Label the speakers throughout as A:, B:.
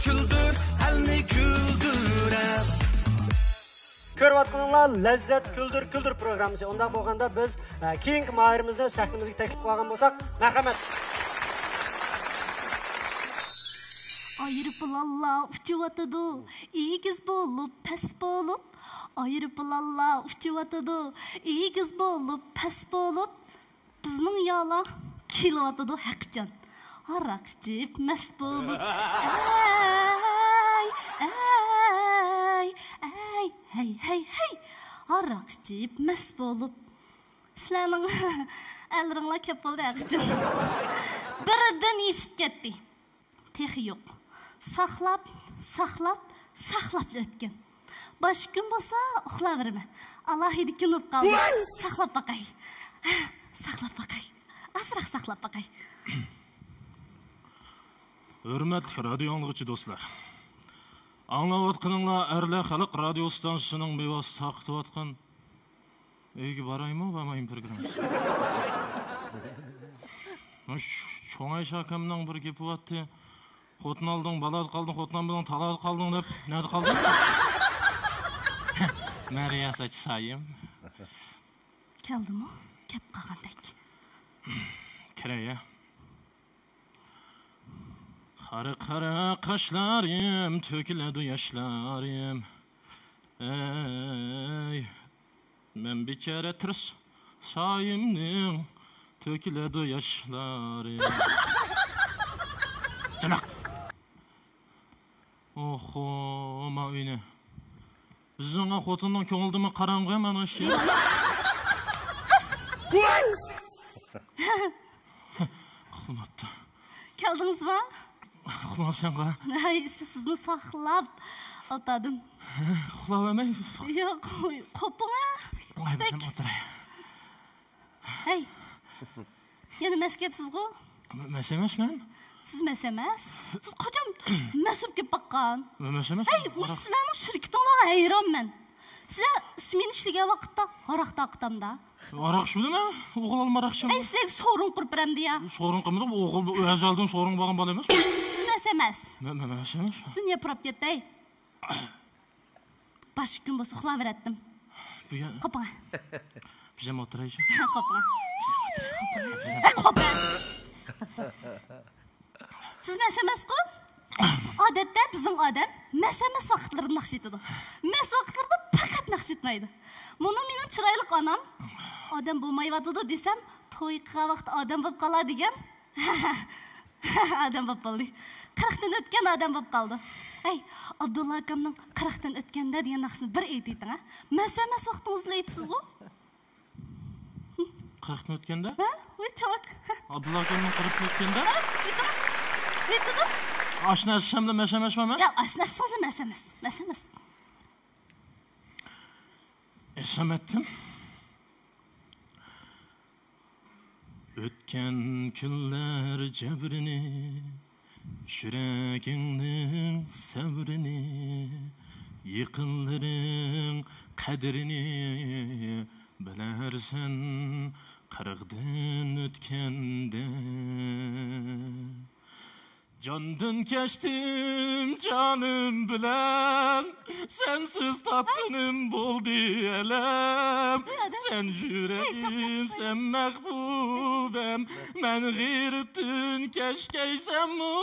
A: küldür, elni küldürəm.
B: Көріп Lezzet Küldür programı. Ondan болғанда biz King Mahir'imizni sahnimizga taklif qilgan bo'lsak, marhamat.
C: Ayrıpılalla uçuvatıdı, iyigiz bolup, pes bolup. Ayrıpılalla uçuvatıdı, iyigiz bolup, pes bolup. Bizning yala kilovatıdı hakcan. Arak içip, mest bolup. Hey. Arak içip, mest bolup. Sizlarning elleringlar kep bo'ldi hakcan. Birden işip ketdi. Texi yok. Saxlap ötken. Baş gün bolsa uxlaverme. Allah hedi unup kaldı. Saxlap bakay. Azırak saxlap bakay.
D: Hürmetli radyo anlıqçı dostlar. Anlap atqanыңlar Әрлі Халық радио станциясының бейбасы тақытып атқан үйге барайым ма, бармайым программасы. Çoğay şakamdan bir kepі атты. Қотын алдың, балады қалдың, қотынан бұдың, талады қалдың деп, нәді қалдың? Мәрия сачы сайым.
C: Келді ма? Кеп қағандайк.
D: Керeye. Kara kaşlarım, töküledi yaşlarım. Ey, ben bir kere tırs sayımdım, töküledi yaşlarım. Canak. Oxoma öyle. Bizden xotundan köngüldü mü karanlığı hemen aşağı. Aklım aptı.
C: Geldiniz mi?
D: Uxlab sen qa?
C: Ay, sizni saqlab atadım.
D: Uxlab emey?
C: Yo'q, qoping'a.
D: Ay, ben o'tiray.
C: Hey. Yana mas kepsiz-ku?
D: Mas emasman.
C: Siz mas emas. Siz qachon masub kep baqqan?
D: Mas emas.
C: Hey, sizlarning shirkatinglarga hayronman. Sizlar smen ishlagan vaqtda aroq taqtamda.
D: Aroq shudimi? O'g'il olmaroqchimi?
C: Ay, sizlarga sorun qurib beramdi ya.
D: Sorun qilmadi, o'g'il azaldan sorun bo'lgan bola emas.
C: Siz mas emas.
D: Mas emas.
C: Dunyo purab ketdi. Baş gün bo'lsa uxlaveratdim. Qoping'a.
D: Bizam o'tiraychi.
C: Qoping'a. Qoping'a. Siz mas emas-ku? Odatda bizning odam mas emas vaqtlarida naqsh etadi. Mas vaqtlarda faqat naqsh etmaydi. Buni mening chiroyli onam odam bo'lmayotdi desam, to'yqa vaqt odam bo'lib qoladi degan. Odam bo'lib qoldi. 40 dan o'tgan odam bo'lib qoldi. Hey, Abdulla akamning 40 dan o'tganda degan naqshni bir ayting, ha? Mas emas vaqtingizni aytasiz-ku?
D: 40 dan o'tganda?
C: Ha? Voy chavak.
D: Abdulla akamning 40 dan o'tganda?
C: Aytdim.
D: Aşnası şamda mas emasman men?
C: Yo'q, aşnası so'zi mas emas. Mas emas.
D: Esam ettim. Ötken günler cebrini, yüreğinin sabrini, yıkınların kadrini bilersen 40'dan ötkende. Candan geçtim canım bilen, sensiz tatlınım buldu elem. Sen yüreğim, sen mehbubem, ben gırıptın keşkeysem mu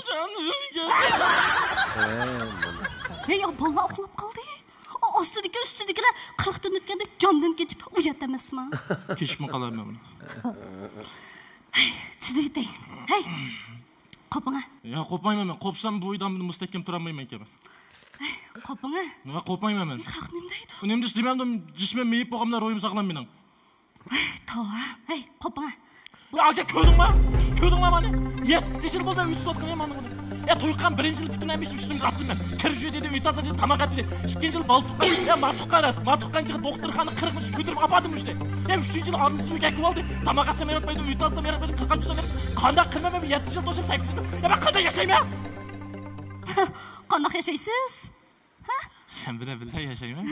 D: canım gönlüm.
C: Hey, aballa uxlab qoldi. Üstüdekiler 40 dan o'tganda jondan kechib uyat emasmi?
D: Kechmi qolarman buni.
C: Hey, chidaydi. Hey. Qoping'a.
D: Ya qopmayman men. Qopsam bu uydan mustahkam turamayman ekan.
C: Qoping'a.
D: Ya qopmayman men.
C: Haq nimdaydi?
D: Unemde istemem jismim meyip boğamlar oyum saqlam mening.
C: Tova. Hey, qoping'a.
D: Ya aka ko'rdingmi? Mani? 7 yil bo'ldi uy tutayotgan eman buni. Ya to'yqan 1-yil bütün emiş üstümde attım ben. Kirje dedi, uy taza dedi, tamak dedi. 2-nji yil bal tuqqan. Ya matuqqa emas. Matuqqan chiqib doktorxona 40 minut ko'tarib apadim işte. Ya 3-nji yil arnisi uyga kelib oldi. Tamak asam yaratmaydi, uy taza yaratmaydi. 40-nji yil qanday qilmamam 7 yil to'shib 8 yil. Ya ben qanday yaşayman?
C: Qanday yaşaysiz? Ha?
D: Sen bile yaşayman.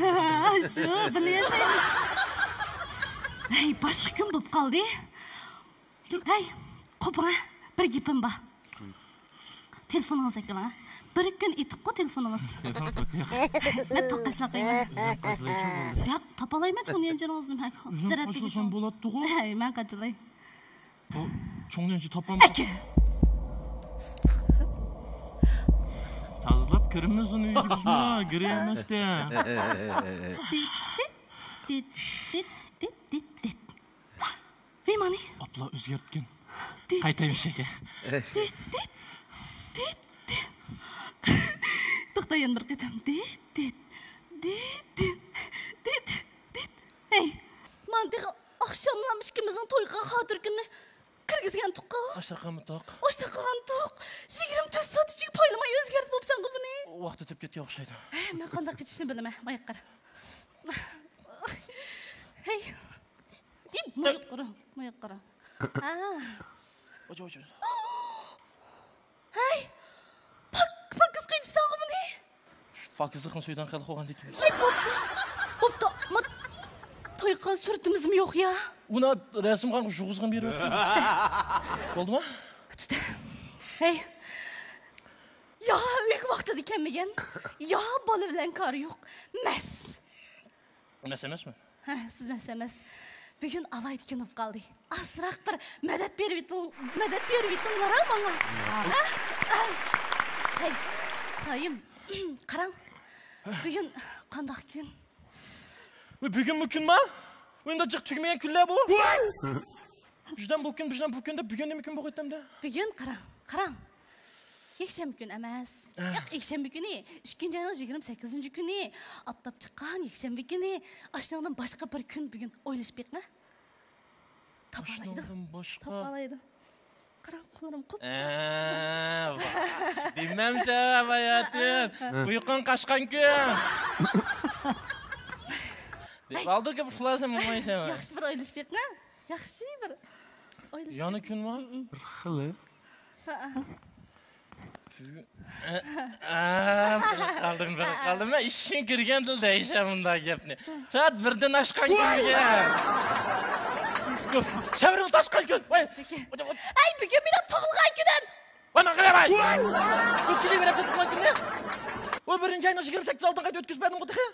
C: Shu, bile yaşaymiz. Hey, boshqa kun bo'lib qoldi. Hey, qoping'a, bir gapim bor. telefoningiz ekan, ha? Bir kun etib qo'y telefoningiz. Men taqashlab qo'yaman. Yo'q, topalayman cho'ngyanjingizni men.
D: Qo'shilsam bo'ladi-ku.
C: Hey, men qachilay.
D: Bu cho'ngyanji topamiz. Tazlab ko'ramiz uni bizmi? Girayapmiz-da.
C: Dit. Beymani.
D: Abla o'zgartgan. Qaytaymiz aka.
C: Dit. To'xta, yana bir qatam. Dit. Hey, mantiq akşamlamış ikimizning to'yga xotir kunni kirgizgan tuqqa.
D: Aşaqamı toq.
C: Oştaqan tuq. 24 soat ichida paylamay o'zgartib bo'psan buni.
D: Vaqt o'tib ketgan o'xshaydi.
C: Men qanday ketishni bilaman. Mayaq qara. Hey. Mayaq qara.
D: Ojo.
C: Hey. Pakız qaytibsan buni.
D: Fakizlikni suydan qilib qo'ygan ekan.
C: Hey, bo'pti. To'yqa surtimizmi yo'q ya?
D: Una resim qilib jug'izg'in berib o'tdim. Bo'ldimi?
C: Tutdi. Hey. Ya, uyga vaqtida ekanmigan? Ya, bola bilan kari yo'q. Mas.
D: Emasmi?
C: Ha, siz emas. Bugün alaydı olib qoldi. Asroq bir madad berib yetdinglar menga. Hey, sayım. Qarang. Bugün qanday kun?
D: Bugün mümkünmü? Bunda çık tügmeyen küller bu. Bizden bu gün de bugün de mümkün bu gittim.
C: Bugün qarang. Yakshanba kun emas. Yo'q, yakshanba kuni, 2-oyning 28 kuni, aptab chiqqan yakshanba kuni, ashundan boshqa bir kun bugun o'ylashbekmi? Topalaydi. Topalaydi. Qarang, qo'lim qop.
D: Bilmemse hayatım. Uyqun qaşqan kun. Aldı ki bu flasım olmaysa.
C: Yaxshi bir o'ylashbekmi? Yaxshi bir o'ylash.
D: Yana kun mu? Bir xili. Kaldım. Ben işin kirgen dil değişem bunda gepni. Saat 1'den aşkan günüge. Severim taşkan gün.
C: Ay, bugün benim tug'ilgan kunim.
D: Bana qaramay. O'tkazib beribsan tug'ilgan kunni. O 1-oyning 28 oltin qayta o'tkazmadim o'tiga.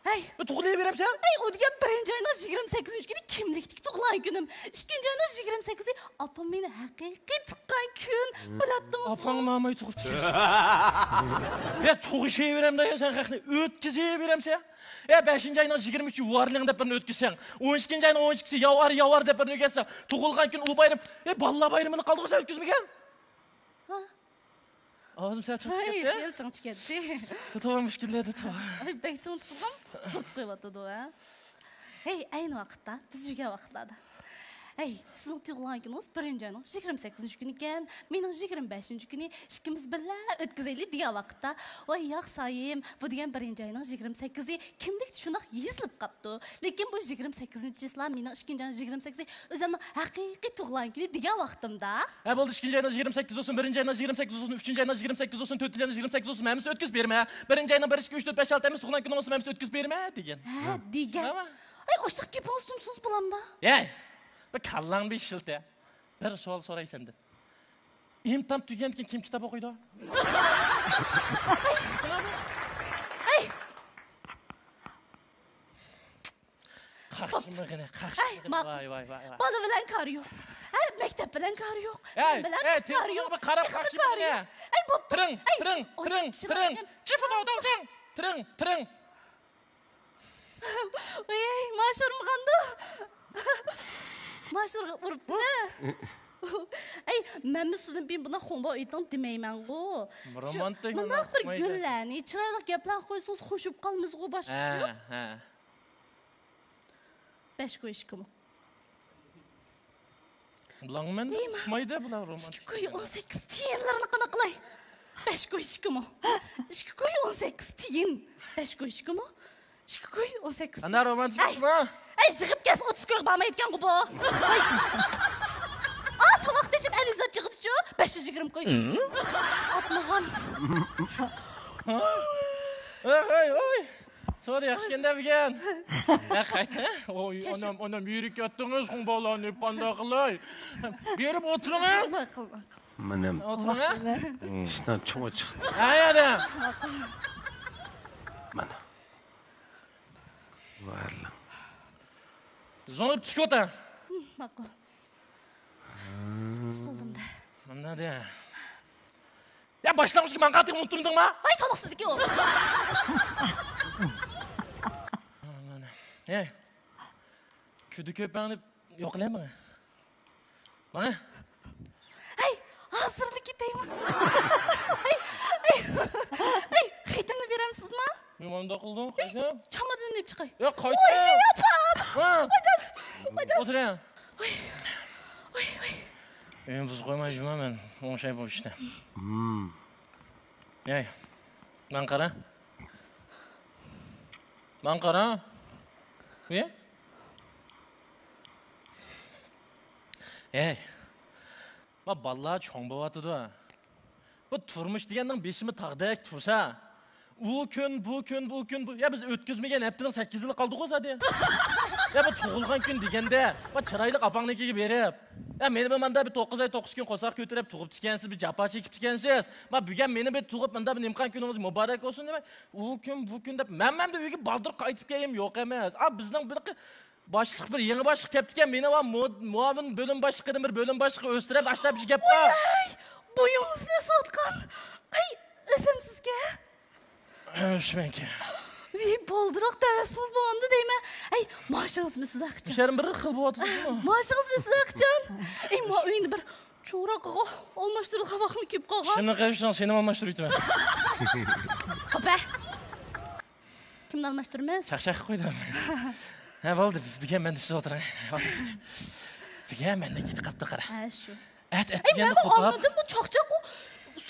C: Hey,
D: tug'ilib beribsan?
C: Hey, o degan 1-oyning 28 kuni kimlikdik tug'ilgan kunim. 2-oyning 28 opam meni haqiqiy tuqqan kun. Biladingmi?
D: Opang mamay tug'ibdi. Ya tug'ishib beram da sen haqni o'tkazib beramsan. Ya 5-oyning 23 yuvarlığın deb birini o'tkazsang, 12-oyning 12si yavar deb birini o'tkazsang, tug'ilgan kun u bayram, balla bayramini qoldirsan o'tkazmagan?
C: Ha.
D: Ağzım sen çok
C: Ay,
D: ketdi.
C: el çıngı ketdi.
D: Tamam mushkullardi tamam.
C: Ay, bek çıngı tutqum. Qilib qo'yapti-da, ha. Hey, ayni vaqtda, biz yurgan vaqtlarda. Hey, sizning tug'ilgan kuningiz 1-oyning 28 kuni ekan, mening 25 kuni, ikkimiz birga o'tkazaylik degan vaqtda, voy yo'q sayim, bu degan 1-oyning 28i kimlik shunaq yezilib qolibdi. Lekin bu 28-chisilar mening 2-oyning 28i o'zimning haqiqiy tug'ilgan kuni degan vaqtimda.
D: Ha bo'ldi 2-oyning 28 olsun, 1-oyning 28 olsun, 3-oyning 28 olsun, 4-oyning 28 olsun, hammasini o'tkazib berma. 1-oyning 1 2 3 4 5 6 hammasini tug'ilgan kuning olsun, hammasini o'tkazib berma degan.
C: Ha, degan. Ay, o'shaq gapingiz bo'lamda.
D: Ey, bu kallang bir shilta. Bir savol so'ray senda. İmtihon tugagandan keyin kim kitob o'qiydi?
C: Ay.
D: Qaqshimig'ini. Voy.
C: Bola bilan kari yo'q. Ay, maktab bilan kari yo'q.
D: Men bilan kari yo'q. Qarab qaqshimig'ini.
C: Ay, bo'pti.
D: Tiring. Chifi bo'lding. Tiring.
C: Ey, mashhurmaganda. Mashhur uribdi. Ay, men sizdan ben buna xomba aytdim demayman-ku.
D: Romantik.
C: Bunday bir gullarni, chiroyli gaplar qo'ysangiz xushib qolmaysiz-ku boshqa yo'q.
D: Ha.
C: 5 qo'yish kim?
D: Bularmen mayda bular romantik.
C: 2 qo'y 18 tiyinlarni qana qilay. 5 qo'yish kim? 2 qo'y 18 tiyin. 5 qo'yish kim? 2 qo'y 18.
D: Ana romantik mi?
C: Ay, yig'ib kes 30 ko'q bormayotgan-ku bu. Sabah deşim Eliza çıktı 520 koy. Atmagan.
D: Oy. Sonra yaxshi kendabigan. Ya qayta. Oy, onam yürük yattınız kumbalanıp banda qilay. Berib o'tiring.
C: Ma'qul.
E: Mana
D: O'tiring.
E: ishdan cho'g'a chiqdi.
D: Ayada.
E: Mana. Varla.
D: Zonib tushkota.
C: Ma'qul. Tutuldum-da.
D: Mana de. Ya başlamışki ben qattiq unutdingmi?
C: Ay, toliqsizniki u.
D: Hey. Küdü köpeğini yoqlaymi? Mana.
C: Ay, hozirlik ketaymi? Ay, xitimni beramsizmi?
D: Nimanda qildim? Qaytib.
C: Chamadonni deb chiqay.
D: Ya qaytib.
C: Oy, opam.
D: O'tiring.
C: Oy.
D: Ben buz qo'ymayman men. O şey bu işte. Hey. Man qara. Man qara. Ne? Hey. Va ballar cho'ng bo'lyapti-da. Bu turmush deganning beshimi taqdak tursa, bu kun. Ya biz o'tkazmagan haftaning 8 yili qoldi-ku zadi. Ya bu tug'ilgan kun deganda, va chiroyli opangnikiga berib, ya meni manda bir 9 oy 9 kun qo'saq ko'tarib tug'ib tikansiz, bir japa chekib tikansiz. Ma bugun meni bir tug'ib manda bir nimqon kuningiz muborak bo'lsin deb, bu kun deb men de uyga baldir qaytib kelgim yo'q emas. Bizning bir boshliq bir yangi boshliq kelibdi ekan, meni va muavin bo'lim boshlig'idan bir bo'lim boshlig'i o'stirib tashlab bir gap bor.
C: Ay, bo'yingizni sotgan. Ay, o'zimsizga.
D: Shmenki.
C: Boldiroq tavassuz bo'ldi deyman. Ay, maoshingizni siz aqcham.
D: Sherim bir xil bo'lyapti-ku.
C: Maoshingizni siz aqcham. Ay, men uyni bir cho'roqqa almashtirib vaqtni kelib qolgan.
D: Shuni qilishdan seni almashtirayman.
C: Opa. Kimni almashtiramiz?
D: Chaqchaq qo'ydim. Ha, bo'ldi. Bugun men siz o'tiring. Bugun mendan ketib qoldi qara.
C: Ha, shu.
D: Ay,
C: men olmadim bu chaqchaq u.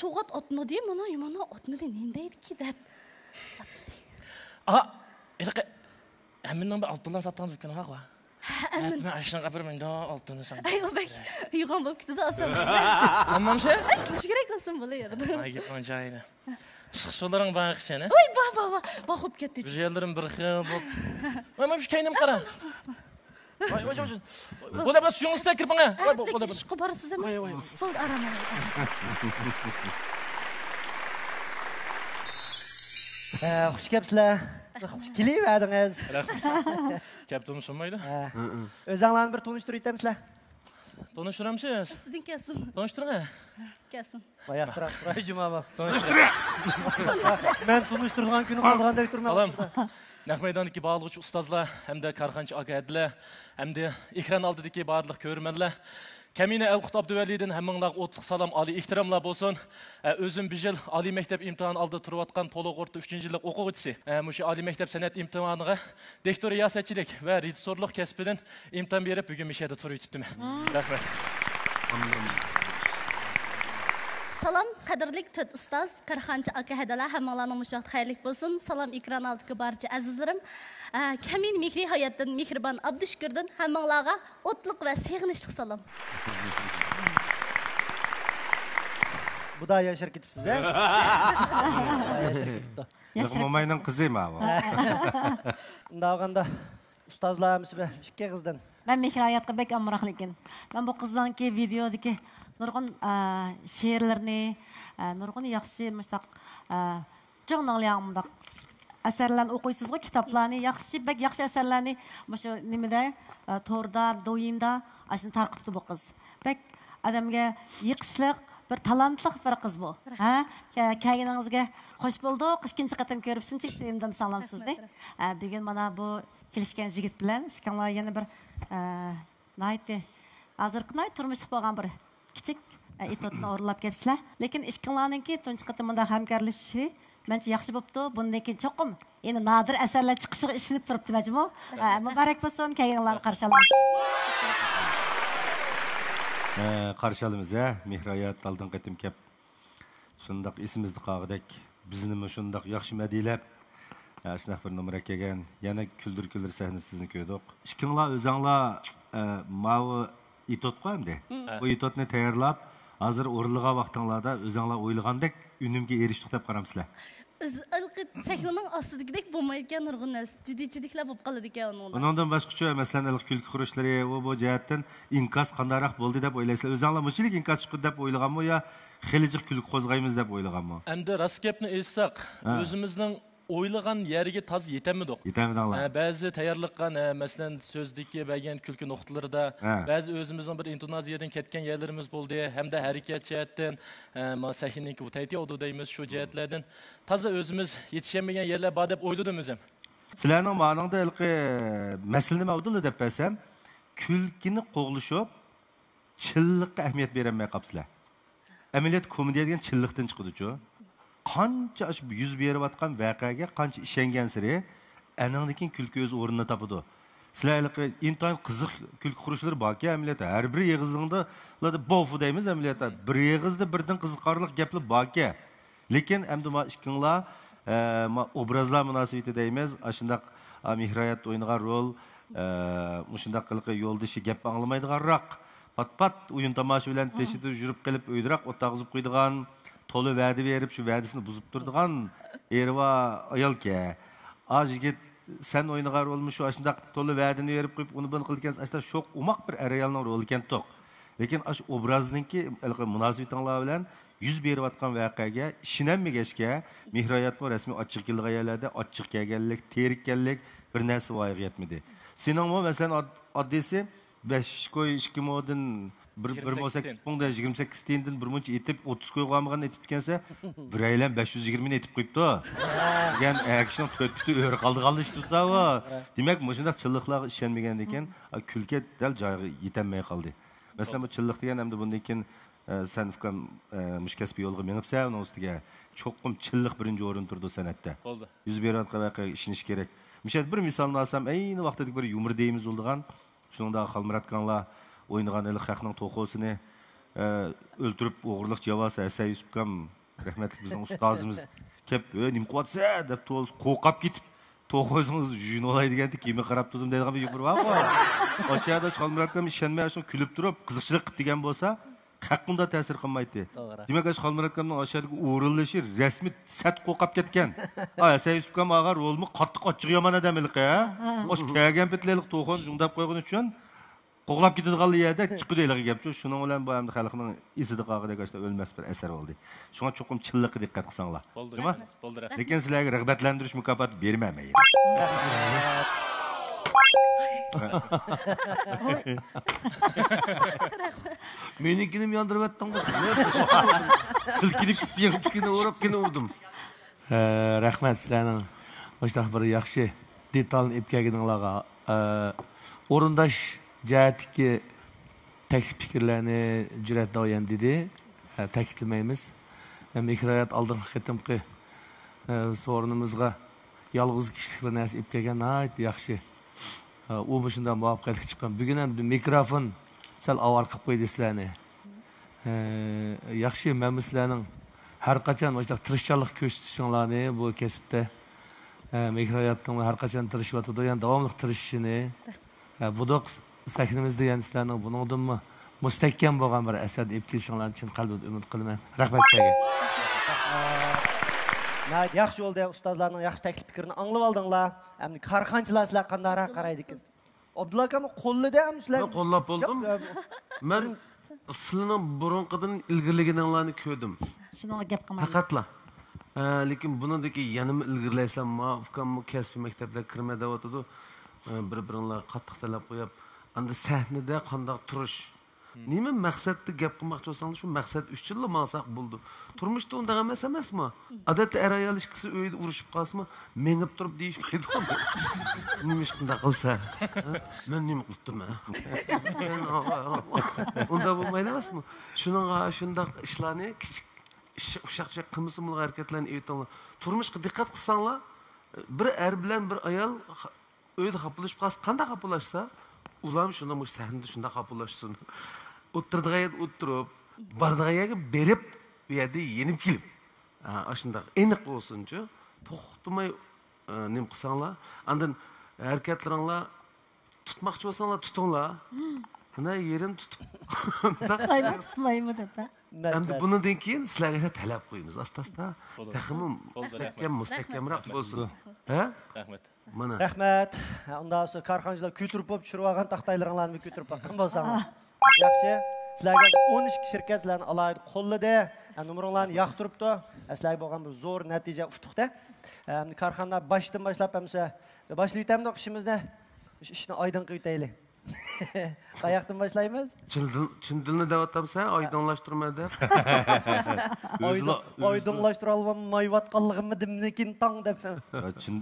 C: So'g'at otmadi, mana otmadi, nendaydi-ki deb.
D: Aha, ilk hemen bir altından satan dükkanı var mı? Evet, ben aşağıdan kapırım da altını satan.
C: Ay, o bek, yuğan bak gitti de asam.
D: Anlam şey?
C: Ay, küçügerek asam böyle yardım.
D: Ay, gitmen cahil. Sıkışıların bana kışan, he?
C: Ay, bakıp gitti.
D: Güzellerin bir xil, bak. Ama bir kendim kara. Vay. Böyle bir suyunu istek bana.
C: Ay, şu kubarısız ama stol aramaya.
B: Xush kelibsizlar. Xush keliverdingiz.
D: Rahmet. Kaptanım sunmaydı.
B: O'zinglarni bir tanishtirib o'tamsizlar.
D: Tanıştıram siz.
C: Sizin kesin.
D: Tanıştırın ha.
C: Kesin.
B: Oyoq turib turay jumama.
D: Tanıştırın.
B: Men tanishtirgan kuni qolgandek turman.
D: Salam. Naq maydondagi bağlıqçı ustazlar, hem de karxançı aqadlar, hem de ekran aldidagi barlıq görmənlər. Kəminə Elqut Abdüvəlidin həmminlər otluq salam, ali ihtiramlar bolsun. Özüm bir yıl ali məktəb imtihanı aldı turub atqan Toluq orta 3-cü illik oquvçusu. Muşu ali məktəb sənət imtihanıға dektor riyasetçilik və rejissorluq kəsbidən imtihan berib bugün mişədə turub etibdim. Rəhmət.
C: Salam, qadrlik tut ustaz, Karxançı akahadalar hammalarning mushvaqt xayrlik bo'lsin. Salam ekran oldidagi barcha azizlarim. Kamin Mehri hayotdan Mehribon Abdushukurdan hammalarga o'tliq va seg'inishli salom.
B: Bu da yashar ketibsiz, ha?
E: Yashar momayning qizi ma bu.
B: Unda olganda ustozlarimiz be, ikki qizdan.
F: Ben Mehri hayatga bek amroq lekin. Ben bu qizdanki videodagi nurg'un she'rlarni, nurg'un yaxshi mustaq jo'nalyanmdaq asarlarni o'qiysizmi, kitoblarni, bek yaxshi asarlarni shu nimada to'rda, do'yinda ashuni tarqitdi bu qiz. Bek odamga yiqishliq bir talantli bir qiz bu. Ha? Kelganingizga xush bo'ldik. Ikkinchi qatam ko'rib shunchalik sevindim salom sizni. Bugun mana bu kelishgan yigit bilan ishkanlar yana bir naytdi. Hozirgi turmushlik bo'lgan bir kichik etotni o'rlab kelibsizlar. Lekin ishkanlarningki tunchi qatimda hamkorlashishi mencha yaxshi bo'pti. Bundan keyin cho'qim endi nodir asarlar chiqishiga ishinib turibdi majmu. Muborak bo'lsin, kelganlarni qarshi olamiz.
E: Qarshi olamiz, Mehrayat aldın qatim kep. Shundaq esimizni qog'idek bizni shundaq yaxshi madilab Şunaq bir numara kelgan, yana küldür sahnasini ko'rdik. Ishkinglar o'zinglar mavi itot qo'yamdi. Bu itotni tayyorlab, hozir o'rinliga vaqtinglarda o'zinglar o'ylagandek unumga erishdik deb qaramsizlar.
C: Sahnaning ostidagidek bo'lmayotgan nurg'un jiddiy-jiddiyliklar bo'lib qoladi ekan unda.
E: Ondan başqacha masalan kulki xurushlari bu jihatdan inkas qandaroq bo'ldi deb o'ylaysizlar? O'zingizlar muchilik inkas chiqdi deb o'ylaganmi yo xilijiq kulki qo'zg'aymiz deb o'ylaganmi?
D: Endi rost gapni aytsak, o'zimizning o'ylagan yeriga toz yetamidik.
E: Yetamidinglar.
D: Ba'zi tayyorliqqan, masalan, so'zdagi bergan kulki nuqtalarida, ba'zi o'zimizning bir intonatsiyadan ketgan yerlarimiz bo'ldi, hamda harakat jihatdan, sahnaning bu tayti oldu deymiz shu jihatlardan. Toza o'zimiz yetishamagan yerlar bor deb o'yladim o'zim.
E: Sizlarning ma'noda ilqi masala nima bo'ldi deb bilsam, kulkini qo'g'lishib, chilliqqa ahamiyat bermay qolibsizlar. Amaliyot komediya degan chilliqdan chiqdi-ku. Qancha yuz berayotgan voqeaga qancha ishongan siri aningnikin kulki o'z o'rnini topadi. Sizlarga intoyin qiziq kulki qurishlar borki, amaliyotda har bir yig'izingda bofu deymiz amaliyotda. Bir yig'izda birdan qiziqarli gaplar borki. Lekin endi ma ikkinglar obrazlar munosabati deymiz, shundaq Mihrayat o'ynagan rol, shundaq qilqi yo'ldoshi gap anglamaydiganroq, pat-pat o'yin tomosha bilan teshida yurib qilib o'ydiroq o'tag'izib qo'ydigan, to'li va'da berib shu va'dasini buzib turdigan erva ayolga. Yigit sen o'ynagan rolmi shu shundaq to'li va'dani berib qo'yib uni buni qilgan ashta sho'q umoq bir ayolning roli ekan to'q. Lekin ash obrazningki munosabatinglar bilan yuz berayotgan voqeaga ishonmagachga Mihrayatmi rasmiy ochiq kelgan yerlarda ochiq kelganlik, terikkanlik bir narsa voyaga yetmadi. Seningmi masalan oddisi 5 qo'y 2 modin 1.8 punda 28 tiyindan bir muncha etib 30 qo'yganmag'an etib ketgansa, bir aylan 520 ni etib qo'yibdi. Degan akishning to'tdi o'ri qoldi ishtirsa-ku. Demak, shundaq chilliqlarga ishonmagan ekan, kulka dal joyiga yetolmay qoldi. Masalan, bu chilliq degan hamda bundan keyin sen fikam mushkasbi yo'lga menibsa, uning ustiga cho'qqim chilliq birinchi o'rin turdi san'atda.
D: Bo'ldi.
E: Yuz berayotgan voqeaga ishonish kerak. Mishat bir misolni olsam, ayni vaqtda bir yumor deyimiz bo'lgan. Shunda Xalmuratkanlar o'ynagan el xalqning to'qosini o'ltirib o'g'irlik javosi Asay Yusufkam rahmatli bizning ustozimiz kelib, "Nim qotsa" deb to'z qo'qab ketib, to'qosingiz jun olay deganda kimi qarab turdim deydigan bir yumor bor-ku. O'sha yerda Xalmuratkan ishonmay shuni kulib turib, qiziqchilik qilib degan bo'lsa, haqqında ta'sir qilmaydi. Demak, Xalmuratkanning o'shadagi o'rinlashi rasmiy sat qo'qab ketgan. Asay Yusufkam og'a rolni qattiq ochiq yomon odamlik-a. O'sh kelgan bitlaylik to'qon jundab qo'ygan uchun qo'g'lab ketadigan yerda chiqdi deyilgan gapchi. Shuning bilan bu hamda xalqning esida qolgandek ashta o'lmas bir asar bo'ldi. Shunga cho'qim chilliqqa diqqat qilsanglar. Nima?
D: Bo'ldi.
E: Lekin sizlarga rag'batlantirish mukofoti bermayman.
G: Menikinim yandırıp ettim. Silkinip yıkıpkini uğrap kini uğdum. Rahmet sizlerinin başta bir yaxşı detalını ipkegidinlaga orundaş cihetki teklif fikirlerini cüretle oyan dedi. Tekliflemeyimiz. Mihrayat aldın hakitimki sorunumuzga yalğız kişilik bir nesi ipkegen ait yaxşı. O başından muvaffakiyetli çıkan. Bugün hem mikrofon sel avar qilib qo'ydi sizlarni. Yaxshi men sizlarning har qachon o'sha tirishchilik ko'rsatishlarini bu kasbda Mihrayatning har qachon tirishayotdi, yani davomli tirishishini budoq sahnamizda yani sizlarning buningdanmi mustahkam bo'lgan bir asarni olib kelishinglarni uchun qalbimdan umid qilaman. Rahmat sizlarga.
B: Nəhayət yaxşı oldu ustazlarning yaxshi taklif fikrini anglab oldinglar. Endi karxanchilar sizlar qandaroq qaraydi ekan? Abdulla akam qo'llida ham sizlar.
G: Ben qo'llab bo'ldim. Men sizlarning burunqidan ilgirligininglarni ko'rdim.
F: Shunga gap qilmang.
G: Faqatla. Lekin buningdagi yanama ilgirlaysizlar, ma'lum kasbiy maktablar kirmay deyotdi. Bir-biringlar qattiq talab qo'yib, endi sahnada qanday turish. Nima maqsadda gap qilmoqchi bo'lsangiz, shu maqsad 3 yillik maqsad bo'ldi. Turmushda unday emasmi? Odatda er-ayol ikkisi uyda urushib qolsa, menib turib deyishmaydi. Nima ish qilsa qilsa, men nima qilib turman? Unda bo'lmaydi emasmi? Shunday ishlarni kichik uşaqcha qilmisimli harakatlarni aytinglar. Turmushga diqqat qilsanglar, bir er bilan bir ayol uyda xapılashib qolsa, qanday xapılashsa, ular shunday sahnada shunday xapılashsin. O'tirdigan o'tirib, bardigan berib, bu yerda yenib kelib. Shunday aniq bo'lsin-chi, to'xtamay nim qilsanglar, andan harakatlaringlar tutmoqchi bo'lsanglar, tutinglar.
H: Buna yerim tutup.
F: Saylan tutmayımı deb.
H: Endi bundan keyin sizlarga talab qo'yamiz. Asta-asta taxmim mustahkamroq bo'lsin. Ha?
D: Rahmat.
H: Mana.
B: Rahmat. Ondan sonra karxanchilar kuytirib bo'lib tushirib olgan taxtaylaringlarni kuytirib olgan bo'lsanglar. Yaxshi. Sizlarga 12 shirkat sizlarni alayda qo'lladi. Numaringlarni yoqtiribdi. Sizlarga bo'lgan bir zo'r natija uqdiqda. Karxanalar boshdan boshlab hamsa boshlaytamdi ishimizni. Ishni oydin qilib Qayoqdan boshlaymiz?
H: Chin dilni da'vatamsan, oydinlashtirma deb.
B: Oydinlashtira olmayotganligimni dimnikin tong deb.
E: Chin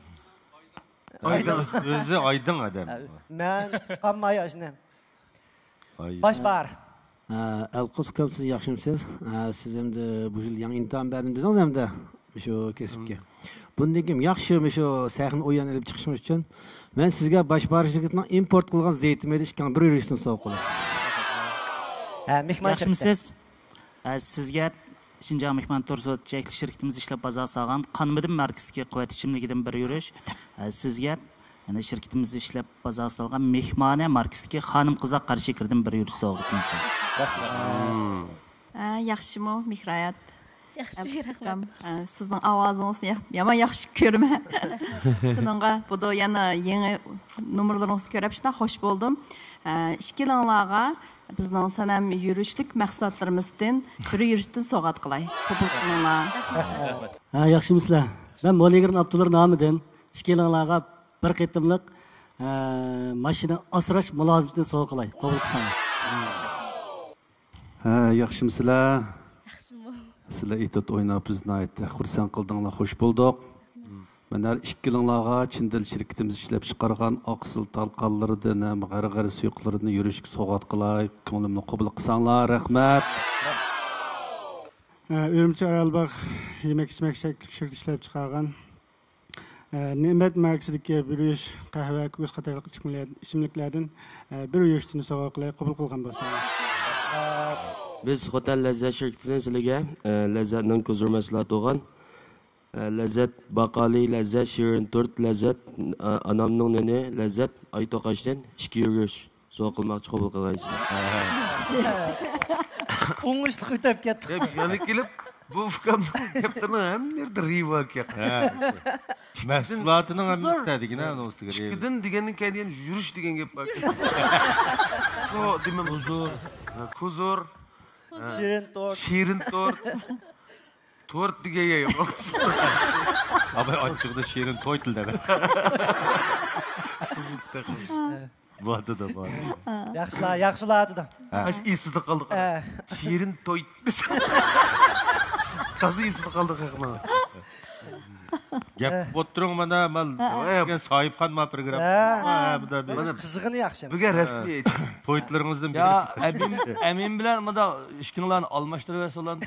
E: o'zi oydin odam.
B: Men qanmay shuni. Baş var.
I: Elqut ko'p siz yaxshimisiz? Siz endi bu yil yangi imtihon berdim dedingiz hamda shu kesibga. Bundan keyin yaxshi shu sahni o'yin olib chiqishimiz uchun men sizga Boshbar shirkatining import qilgan zeytini ishkan bir yurishdan sovg'a qilaman.
J: Yaxshimisiz? Sizga Şinjan Mehman Torzot çekli şirketimiz işlep bazar sağan Qanmidim markasındaki quvvat ichimligidan bir yurish. Sizga yani şirketimiz işlep bazar salgan Mehmane markasındaki xanim qizga qarshi kirdim bir yurish sovg'a qilamiz.
K: Yaxshimi Mihrayat?
C: Yaxshi, rahmat.
K: Sizning ovozingizni yomon yaxshi ko'raman. Shuningga bu da yana yangi nomerlaringizni ko'rib shunday xush bo'ldim. Ikkilanlarga bizning sanam yurishlik mahsulotlarimizdan bir yurishdan sovg'at qilay. Qabul qilinglar.
I: Yaxshimisizlar? Ben Moligirn Abdullah nomidan ikkilanlarga bir qitimliq mashina asrash mulozimatidan sovg'a qilay. Qabul qilsanglar.
L: Yaxshimisizlar? Sizlar etot o'ynab bizni xursand qildinglar, xush bo'ldik. Mana ikkilanlarga Chindil shirkatimiz ishlab chiqargan oqsil talqonlaridan ham g'arg'ar suyuqlarini yurishga sovg'at qilay. Ko'nglimni qabul qilsanglar, rahmat.
M: Ürümçi Aralbaq yemek-içmek şirketi ishlab chiqargan Ne'mat markasidagi bir yush qahva, ko'z qatorliq ichimliklardan bir yushni sovg'a qilay, qabul qilgan bo'lsangiz.
N: Biz Hotel Lezzet şirketinden sizlerge lezzetinin közürmesine doğan lezzet bakali, lezzet şirin tort, lezzet anamның nene, lezzet aytoqaştan 2 yürüyüş soğukılmakçı kabul kılayız.
B: Oңышты өтіп кетті.
H: Yani gelip bu fıkamdan yaptığını hem yerde riva ki.
E: Mahsulatının hem istedik ne onu istedik.
H: Çıkıdın digenin kendiyen yürüyüş digen gibi bak. O demem huzur. Huzur. Şirin tort. Tort diye yapamaz.
E: Abi açıkta şirin toytul dedi. Bu adı da var.
B: Yaxşılar adı da.
H: Aş iyisi de kaldık. Şirin toyt. Tazı iyisi de kaldık akma.
E: Gap oturun bana mal sahip kanma program. Bu da bir
B: kızgını yaxşı.
H: Bugün resmi
E: toytlarımızdan biri.
G: Ya emin bilen bana işkinlerini almıştırıverse olan.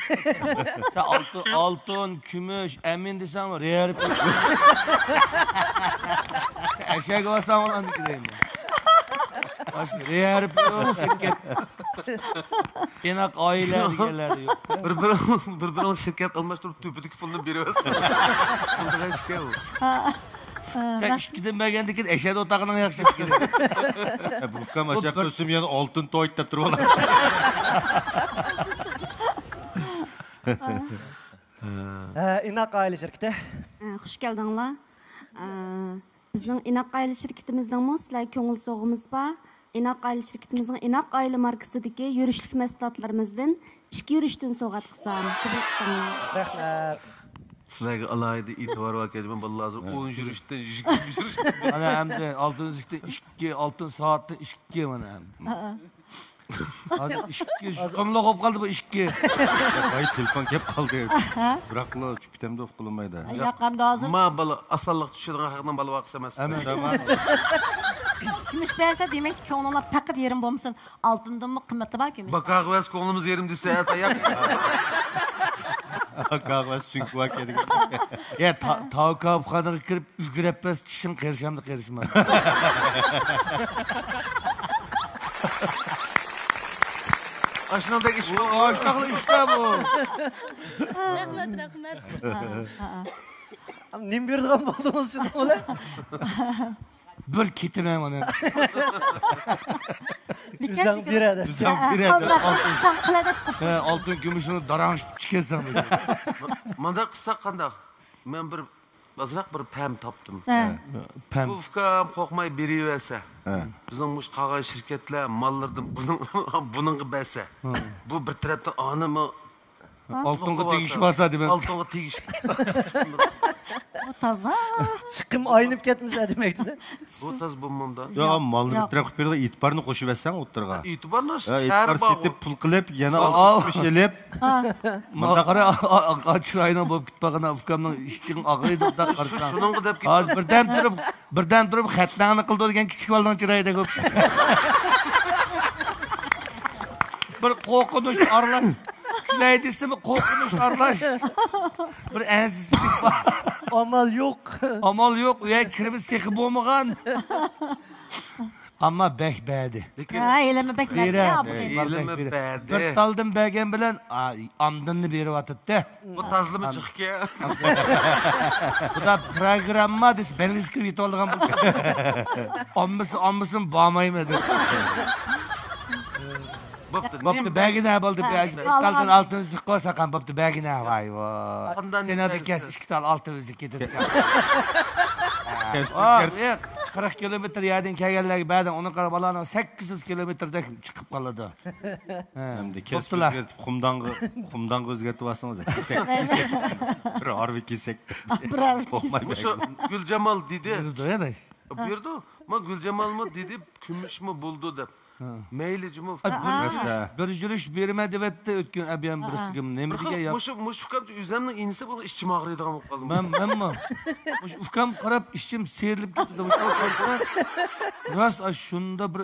G: Sen altın, kümüş, emin desem var. Reyer. Eşek olsam olan dikireyim. Reyer şirket. Enak aile diyorlar diyor.
H: Bir şirket almıştırıp tüpüdeki pulunu veriyorsun. Bundan şikayet olsun.
G: Sen işkiden beğendikin eşeğde otağından yakışık gidiyor.
E: Bu kam aşağı kösüm yanı altın toyt da duruyorlar.
B: İnak aile şirketi.
O: Hoş geldinler. Bizning İnak aile şirketimizden sizlarga ko'ngil so'g'imiz bor. İnak aile şirketimizning İnak aile markasidagi yurishlik mahsulotlarimizdan 2 yurishdan sovg'at qilsam.
B: Rahmat.
H: Sizlarga alayda itibar var ki ben vallahi lazım 10 yürüyüşten 20 yürüyüşten.
G: Ana hem de altın zikte 2 altın saatte 2 mana hem. Hazır 2 qımla qop qaldı bu 2.
E: Ay telefon kep qaldı. Bırakla çüpitemde of qılmaydı.
F: Yaqamda hazır.
H: Ma bala asallık düşürdüğün haqqından bala vaqt emas.
E: Tamam.
F: Gümüş beğense demek ki onunla paket yerim bulmuşsun. Altından mı kıymeti var gümüş?
H: Bak kahvesi konumuz yerim dese ya tayak.
E: Kahve sünk var kedik.
G: Ya tavuk kapxanaga kirib ügürepes tişin qerşamdı qerşma.
H: Aşınadaki iş bu.
G: Aşınadaki işte bu.
C: Rahmet.
B: Nem berdigan bo'ldingiz shuni o'lar?
G: bir ketimen onu.
B: Üzang beradi.
G: Üzang beradi. Altın gümüşünü daran çıkarsam.
H: Manda qilsak qandaq? Men bir azroq bir pam topdim.
G: Pam.
H: Bu ukam qo'rqmay beraversa. Bizning mush qolgan shirkatlar mollardan buningga bersa. Bu bir tarafdan animi
G: Altınğa tegişib olsa deb.
H: Altınğa tegişib.
F: Bu taza.
B: Chiqim aynib ketmasa demakdi.
H: Bu taz bo'lmamda.
E: Yo, malni bir taraf qilib itibarni qo'shib versan o'ttirga.
H: Itibarni
E: shahar setib pul qilib, yana olib elib.
G: Mana qara chiroyli bo'lib ketpagina ukamning ishchining og'riydi da qarsan.
H: Shuningga deb
G: ketdi. Birdan turib xatlarni qildi degan kichik bolaning chiroyida ko'p. Bir qo'rqinish aralash. Kulay desimi qo'rqinish aralash. Bir ansizlik bor.
B: Amal yo'q.
G: Amal yo'q. Uya kirimiz texi bo'lmagan. Ammo bek badi.
F: Ha, elimi bek badi.
G: Elimi badi. Bir taldim bergan bilan amdinni berib atibdi.
H: Bu tazlimi chiqki.
G: Bu da programma des belgiski yetib olgan bu. Ammisin bormaymi deb. Boptu bagina bo'ldi. Qaldan altın üzük qo'ysa ham boptu bagina voy voy. Sen hadi kes 2 tal altın üzük ketdi. 40 kilometr yerden kelganlarga ba'dan uni qarab balaning 800 kilometrda chiqib qoladi.
E: Endi kesib o'zgartib qumdangi o'zgartib olsangiz. Bir arvi kesek.
H: O'sha Guljamal dedi. Buyurdi. Men Guljamalmi dedi, kumushmi bo'ldi deb. Mayli jumov.
G: Bir yurish bermadi debdi o'tgan abiyan bir sigim nima degan yo'q.
H: Mush ukam o'zimning inisi bu ishchim og'riydigan bo'lib qoldim.
G: Men mush ukam qarab ishchim serilib ketdi. Rost shunda bir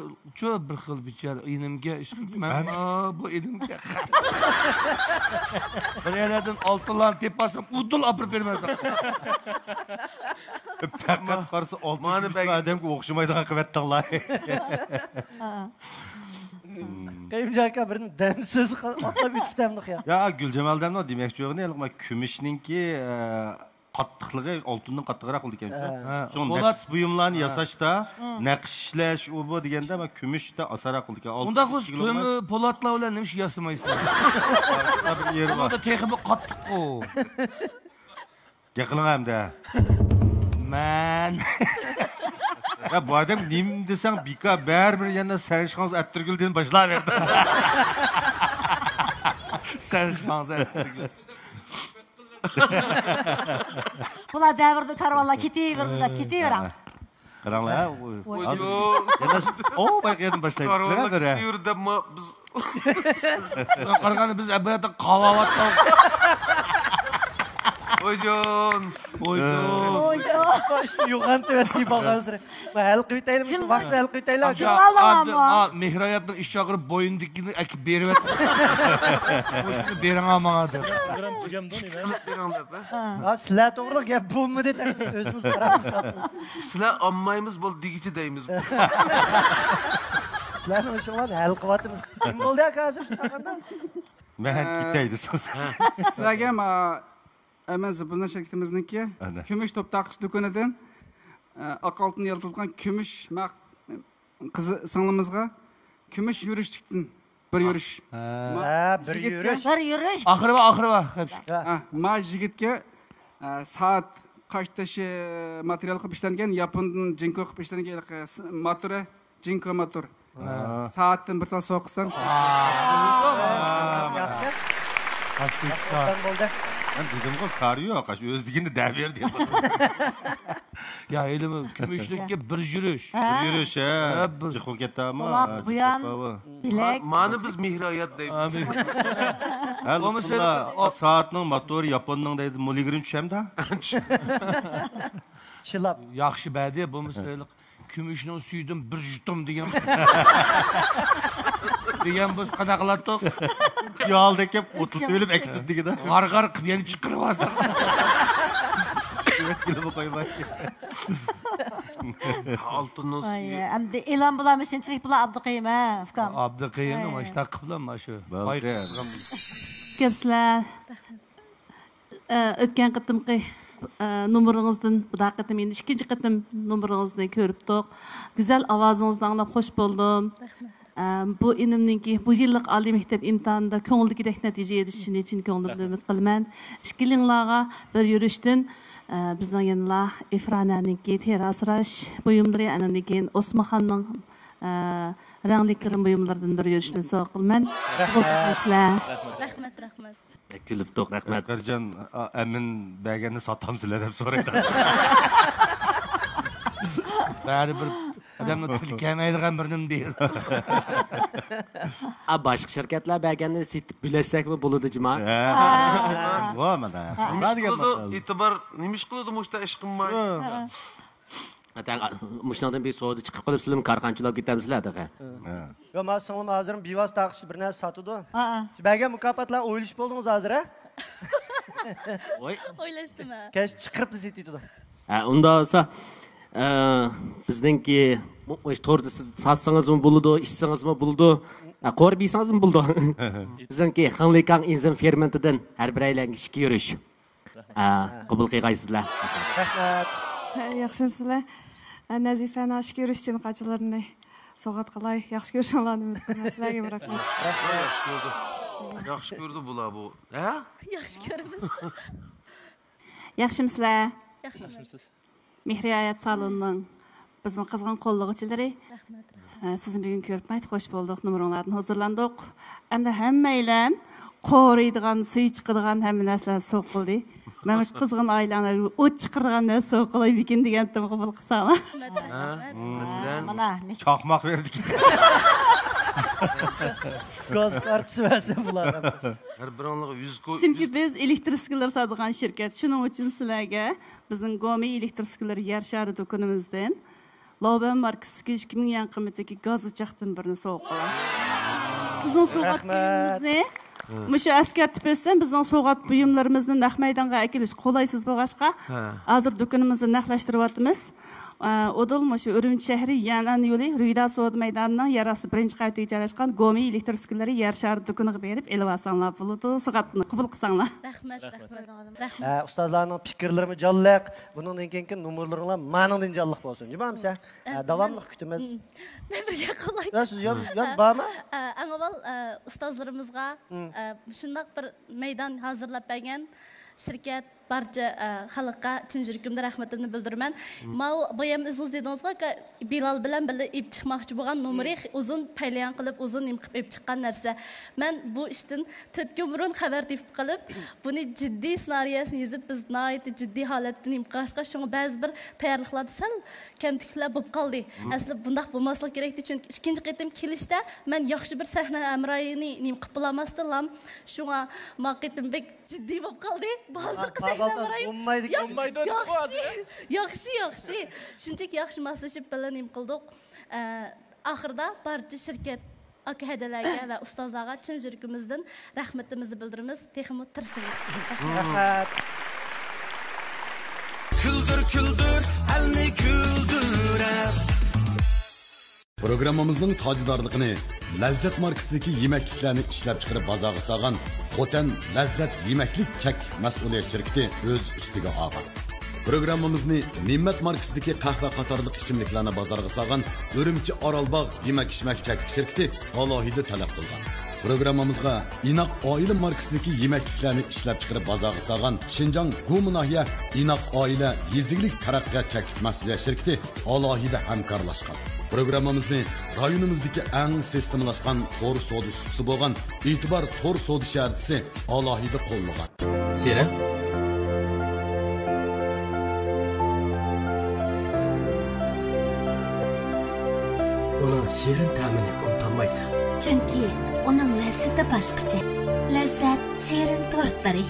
G: xil bichar inimga ish qilman. Bu inimga. Bir yerdan oltinlar tepasam udul olib bermasam.
E: Faqat qarsa oltin odamga o'xshamaydigan qivatdanlar.
B: Qayımca aka birini demsiz atlab o'tibdimdik ya.
E: Ya Guljamaldan o demakchi o'g'ni, ya'ni kumushningki qattiqligi oltindan qattiqroq bo'ldi ekan. Shu naqsh buyumlarni yasashda, naqsh ishlash u bu deganda men kumushda asarroq bo'ldi ekan.
G: Unda qiz po'latlar bilan nima ish yasamaysizlar? Unda texi bu qattiq-ku.
E: Gaqiling hamda.
G: Men
E: Ya bu adam nim desang bika baribir yana sarishqonz attirguldan boshlaverdi.
G: Sarishqonz attirgul.
F: Bular davrda karvonlar ketaveradi.
E: Qaranglar. Yana bayqadan boshlaydi.
H: Yurda biz
G: qaraganda biz abayda qavavatda
H: Oyjon.
B: İşte yo'g'antib o'tib qolgansiz. Men hal qilib aytaylik, shu vaqtda hal qilib aytaylik.
G: Mehrayatning ish chaqirib bo'yindikini akib berib o'tdi. O'shini beraman menga deb.
B: Ha, sizlar to'g'ri gap bo'lmadi deb o'zimiz qaraymiz.
H: Sizlar olmaymiz bo'ldi degichi deymiz.
B: Sizlarni o'shalarni hal qilyapmiz. Kim bo'ldi aka hozir shunaqada?
E: Men ketaydi siz.
P: Sizlarga Hemen bizning shirkatimizniki kumush top taqish do'konidan oq oltin yaratilgan kumush qizi singlimizga kumush yurishlikdan bir yurish.
B: Bir yurish.
G: Oxiri va.
P: Ma yigitga soat qashtashi material qilib ishlangan, Yapondan Jinko qilib ishlangan motori, Jinko motor. Soatdan bir tal so'qsam.
B: Yaxshi bo'ldi.
E: Ben dedim ki karı yok, özdigini devir diye.
G: Ya elimi kümüşlükke bir yürüyüş.
E: Bir yürüyüş he. Çıkıp gitti ama.
F: Ulan buyan, bilek.
H: Mani biz mihrayat deymiz.
E: O saatinin motoru Japon'dan deydi. Muligirin düşem da.
B: Çılap.
G: Yaxşı bədi, bu müseylik. Kümüşünün suyudun bir jutum degen. Degen biz qanaqlatıq.
E: Yalda kep otlup ölüp ekitip degi da.
G: Qarqar qıp yeni çıqırıb asaq.
E: Evet gülüp koymay.
H: Altının suyu.
F: Endi elan bularmış, sençilik bular Abdüqayım ha, Fukam.
G: Abdüqayım ama işte qıplanma şu.
Q: Köpsizlar. O'tgan qitimqi numarınızdan bu dakikatim endi ikinci qatim numarınızdan ko'ribdik. Güzel avazınızdan anlab hoş buldum. Bu inimninki bu yıllık Ali Mektep imtihanında ko'ngildagidek natija erishishini chin ko'nglimdan umid qilaman. Ishkilinglarga bir yurishdan bizning yanla Efrananinki terasrash buyumlari andan keyin Osmonxonning rangli kirim buyumlaridan bir yurishdan so'q qilaman.
C: Rahmat, rahmat.
E: Kulibdiq, rahmat. Asqarjon, amin berganni sotamsizlar deb so'raydi.
G: Bari bir adamni tili kelmaydigan bir nim deydi.
R: Boshqa shirkatlar berganni setib bilasak-mi bo'ladi, jima?
E: Voy, mana.
H: E'tibor nima ish qiladi, mushta ish qilmay.
R: Mushnadan bir savdo chiqib qolib, sizlar qarqanchilab ketamsizlar, daqa.
B: Yo, men singlim hozir bevos taqishib bir narsa sotdi. Bergan mukofotlar o'ylish bo'ldingiz hozir, ha?
C: O'ylashdimi?
B: Kesh chiqirib setdi.
R: Unda olsa bizningki to'rda siz satsangizmi bo'ladi, ishsangizmi bo'ladi, qo'rib yeysangizmi bo'ladi. Bizningki Xinlikang enzim fermentidan har bir aylangi ishga yurish. Qabul qilgaysizlar.
B: Rahmat.
K: Yaxshimsizlar. Nazifani ishga yurish uchun qanchalarni so'g'at qilay, yaxshi ko'rishinglarni umid qilaman. Sizlarga rahmat.
H: Yaxshi ko'rdi bular bu. Ha?
C: Yaxshi ko'ramiz.
Q: Yaxshimsizlar?
C: Yaxshimisiz.
Q: Mehriyat salonining bizning qizg'in qo'llovchilari. Sizni bugun ko'rib xo'sh bo'ldik. Numaringlarni hozirlandik. Endi hammanglar qoriydigan, suv chiqadigan hamma narsani so'q qildi. Mana shu qizg'in oilani o't chiqargan narsa so'q qilay bikin degandim, qabul qilsanglar.
H: Masalan,
Q: mana
E: chaqmoq berdik.
B: Gaz kartisi versin bular.
H: Her biranlığı 100 koy.
Q: Çünkü biz elektriskalar sağlayan şirket. Şunun için sizlerge bizim Gomi elektriskalar yer şarı dokunumuzdan Lauben markasındaki 2000 yan kıymetdeki gaz uçaktan birini soğuk olan. Bizim soğuk buyumlarımız ne? Müşü asker tüpesinden bizim soğuk buyumlarımızın naq meydanğa ekiliş kolaysız boğaşqa. Hazır dokunumuzu naqlaştırıvatımız. Odulmuş Ürümçi şehri yanan yolu Rüyda Soğud meydanının yarası birinci qaytı joylashgan Gomi elektriskaları yer şarı dokunuq berip elvasanlar buludu. Soğatını qabul qilsanglar.
C: Rahmat, rahmat.
B: Ustozlarning fikrlari jonliq. Buningdan keyingi numurlaringlar meningdan jonliq bo'lsin. Jumamsa, davomli kutamiz.
C: Men birga qolay.
B: Siz yon bormi?
C: Eng avval ustozlarimizga shundoq bir maydon hozirlab bergan şirket barcha xalqqa chin yuragimdan rahmatimni bildiraman. Mau boyam o'zingiz dedingizga Bilal bilan birga ip chiqmoqchi bo'lgan numeri uzun paylayan qilib uzun nim qilib chiqqan narsa. Men bu ishdan 4 kun burun xabar tepib qilib, buni jiddiy ssenariyasini yozib biz nihoyat jiddiy holatda nim qilishga shunga ba'zi bir tayyorliklarda sal kamtiklar bo'lib qoldi. Asli bundaq bo'lmasligi kerakdi, chunki ikkinchi qatim kelishda men yaxshi bir sahna amroyini nim qilib bo'lmasdim. Shunga maqitim bek jiddiy bo'lib qoldi. Ba'zi yaxshi. Shunchaki yaxshi maslashib bilan qildik. Oxirida barcha shirkat aka-hadalarga va ustozlarga chin yuragimizdan rahmatimizni bildiramiz. Texmo tirishimiz.
B: Rahmat.
A: Küldür küldür elni küldürep.
S: Programmamızın tacidarlıqını Lezzet markasidagi yemekliklarni ishlab chiqarib bozorga solgan Xotan Lezzet yemeklik chek mas'uliyat shirkati o'z ustiga olgan. Programmamizni Ne'mat markasidagi qahva qatorliq ichimliklarni bozorga solgan Urumchi Orolbog' yemak-ichmak chek shirkati alohida talab qilgan. Programmamizga Inoq oila markasidagi yemekliklarni ishlab chiqarib bozorga solgan Shinjong Guminahiya Inoq oila yeziglik taraqqiyot cheklik mas'uliyat shirkati alohida hamkorlashgan. Programmamizni rayonimizdagi eng sistemlashgan to'r savdo supsi bo'lgan E'tibor to'r savdo shartisi alohida qo'llagan.
R: Sera?
T: Uning shirin ta'mini unutammaysan.
U: Chunki uning lazzati boshqacha. Lazzat shirin tortlari.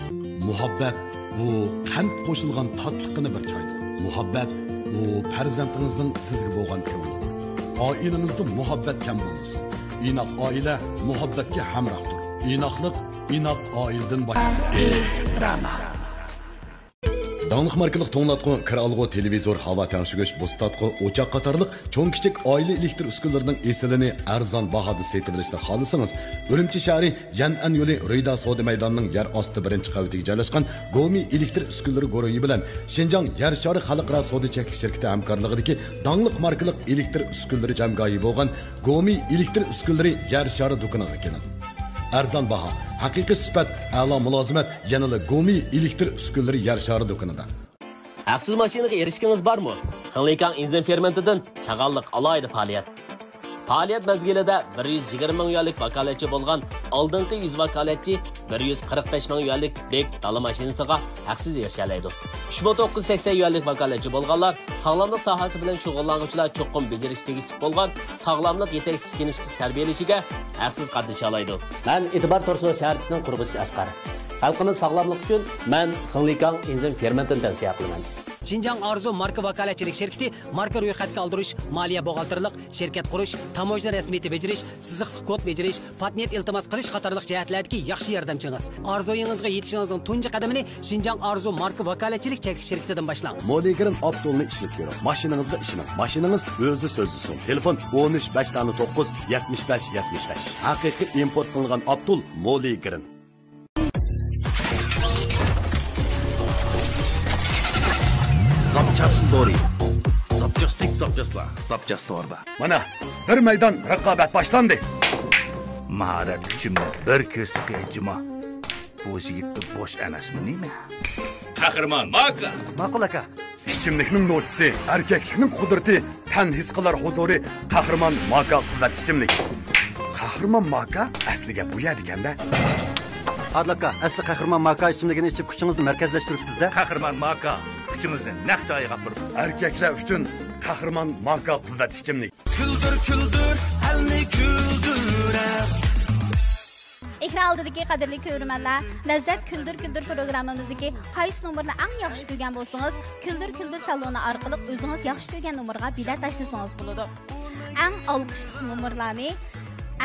S: Muhabbat bu qand qo'shilgan tatliqini bir choydir. Muhabbat bu farzandingizning sizga bo'lgan ko'ngli. Oilangizda muhabbat kam bo'lmasin. Inoq oila muhabbatga hamrohdir. Inoqlik Inoq oildan boshqa. Dağınıq markalık toңlatqı, kir algı, televizor, hava təңşigöş, bostatqı, ocaq qatarlıq çoğun kiçik aile elektr üskünlərinin esilini arzon bahada setilishni xohlasangiz, Urumchi shahri Yan'an yo'li Ruyda Soda maydonining yer osti birinchi qavatiga joylashgan Gomi elektr uskunlari guruhi bilan Xinjiang yer shari xalqaro savdo cheklik shirkati hamkorligidagi dаңlıq markalık elektr uskunlari jamgohi bo'lgan Gomi elektr uskunlari yer shari do'koniga keladi. Arzon baho, haqiqiy sifat, a'lo mulozimat yanada Gomi elektr uskunlari yer shari do'konida.
R: Haqsiz mashinaga erishkingiz bormi? Xinlikan inzin fermentidan chag'alliq alaydi faoliyat. Faoliyat mezgilida 120 ming yuanlik vakolatchi bo'lgan oldingi 100 vakolatchi 145 ming yuanlik bek dala mashinasiga haqsiz erishalaydi. 3980 yuanlik vakolatchi bo'lganlar sog'lomlik sohasi bilan shug'ullanuvchilar cho'qim bejirish tegishli bo'lgan sog'lomlik yetakchi kinishki tarbiyalashiga haqsiz qatnasha oladi. Men E'tibor To'rso'z shaharchisining qurg'uvchisi Asqar. Xalqimiz sog'lomlik uchun men Xinlikan inzin fermentini tavsiya qilaman.
T: Xinjiang Arzu marka vakolatchilik shirkati marka ro'yxatga oldirish, moliya buxgalterlik, shirkat qurish, tamojna rasmiyati bejirish, siziqli kod bejirish, patent iltimos qilish qatorliq jihatlardagi yaxshi yordamchingiz. Arzuyingizga yetishingizning tunji qadamini Xinjiang Arzu marka vakolatchilik cheklik shirkatidan boshlang.
S: Modegirin Optolni ishlatib ko'ring. Mashinangizga ishining. Mashinangiz o'zi so'zlisin. Telefon 13 75 75. Haqiqiy import qilingan Optol Modegirin.
D: Zapchast story. Zapchast orada.
S: Mana bir maydon raqobat boshlandi.
D: Maharat kuchimni bir ko'rsatib aytjima. Bu yigitni bosh emasmi nima? Qahramon Maka.
S: Ma'qul aka. Ichimlikning no'chisi, erkaklikning qudrati, tan his qilar huzuri, qahramon Maka quvvat ichimlik. Qahramon Maka asliga bu yer ekanda.
V: Adlaka, asli qahramon Maka ichimligini ichib kuchingizni markazlashtiribsiz-da.
D: Qahramon Maka kuchimizni naq joyiga qo'yib.
S: Erkaklar uchun qahramon Maka quvvat ichimlik.
A: Küldür küldür, elni küldürep.
C: Ekran oldidagi qadrli ko'rmanlar, Lazzat Küldür Küldür programmamizdagi qaysi nomerni eng yaxshi ko'rgan bo'lsangiz, Küldür Küldür saloni orqali o'zingiz yaxshi ko'rgan nomerga bilet tashlasangiz bo'ladi. Eng olqishli nomerlarni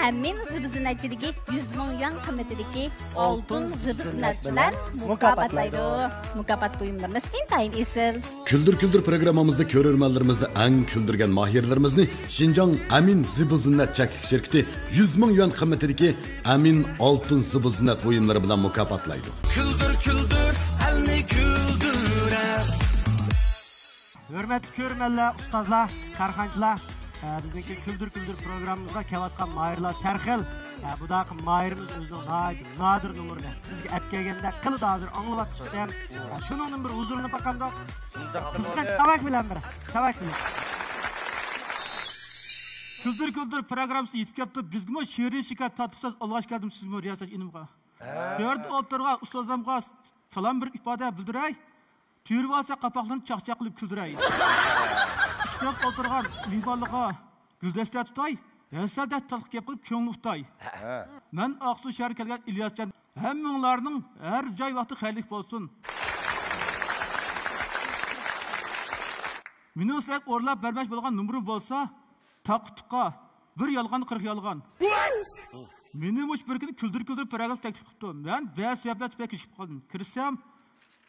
C: Amin zibzinatchiligi 100 ming yuan qimmatidagi oltin zibzinat bilan mukofotlaydi. Mukofot buyumlarimiz intayin esil.
S: Küldür Küldür programmamızda ko'rurmanlarimizda eng küldürgen mahirlerimizni Xinjiang Amin zibzinat cheklik shirkati 100 ming yuan qimmatidagi Amin oltin zibzinat buyumlari bilan mukofotlaydi.
A: Küldür küldür, elni küldürep.
B: Hürmetli ko'rmanlar, ustozlar, karxonchilar, bizdeki Küldür Küldür programımızda kevatkan mahirlar serxil. Bu da mahirimiz özünün nadir numurunu. Bizge etkegende kılı da hazır anlıvat tutuyor. Şunun bir huzurunu bakalım da. Kısmet sabah bilen bir. Sabah bilen. Küldür Küldür programımızı yetip yaptı. Bizge mi şiirin şikayet tatlıksız Allah'a geldim sizin riyasat inimga. Dört oturga ustazlarımga salam bir ifade bildiray. Tüyür varsa kapaklarını çakçaklayıp küldürey. İşte oturgan libanlığa güldeste tutay, yasada talq yapıp köngül tutay. Ben Aksu şehir kelgen İlyascan, hemminlarının her joy vakti xeyirlik bolsun. Meni sizlarga o'rlab bermoq bo'lgan nomerim bo'lsa, taqtuqqa bir yolg'on 40 yolg'on. Meni mush bir kun Küldür Küldür program taklif qilibdi. Men ba'siyablat tufayli kirib qoldim. Kirsam,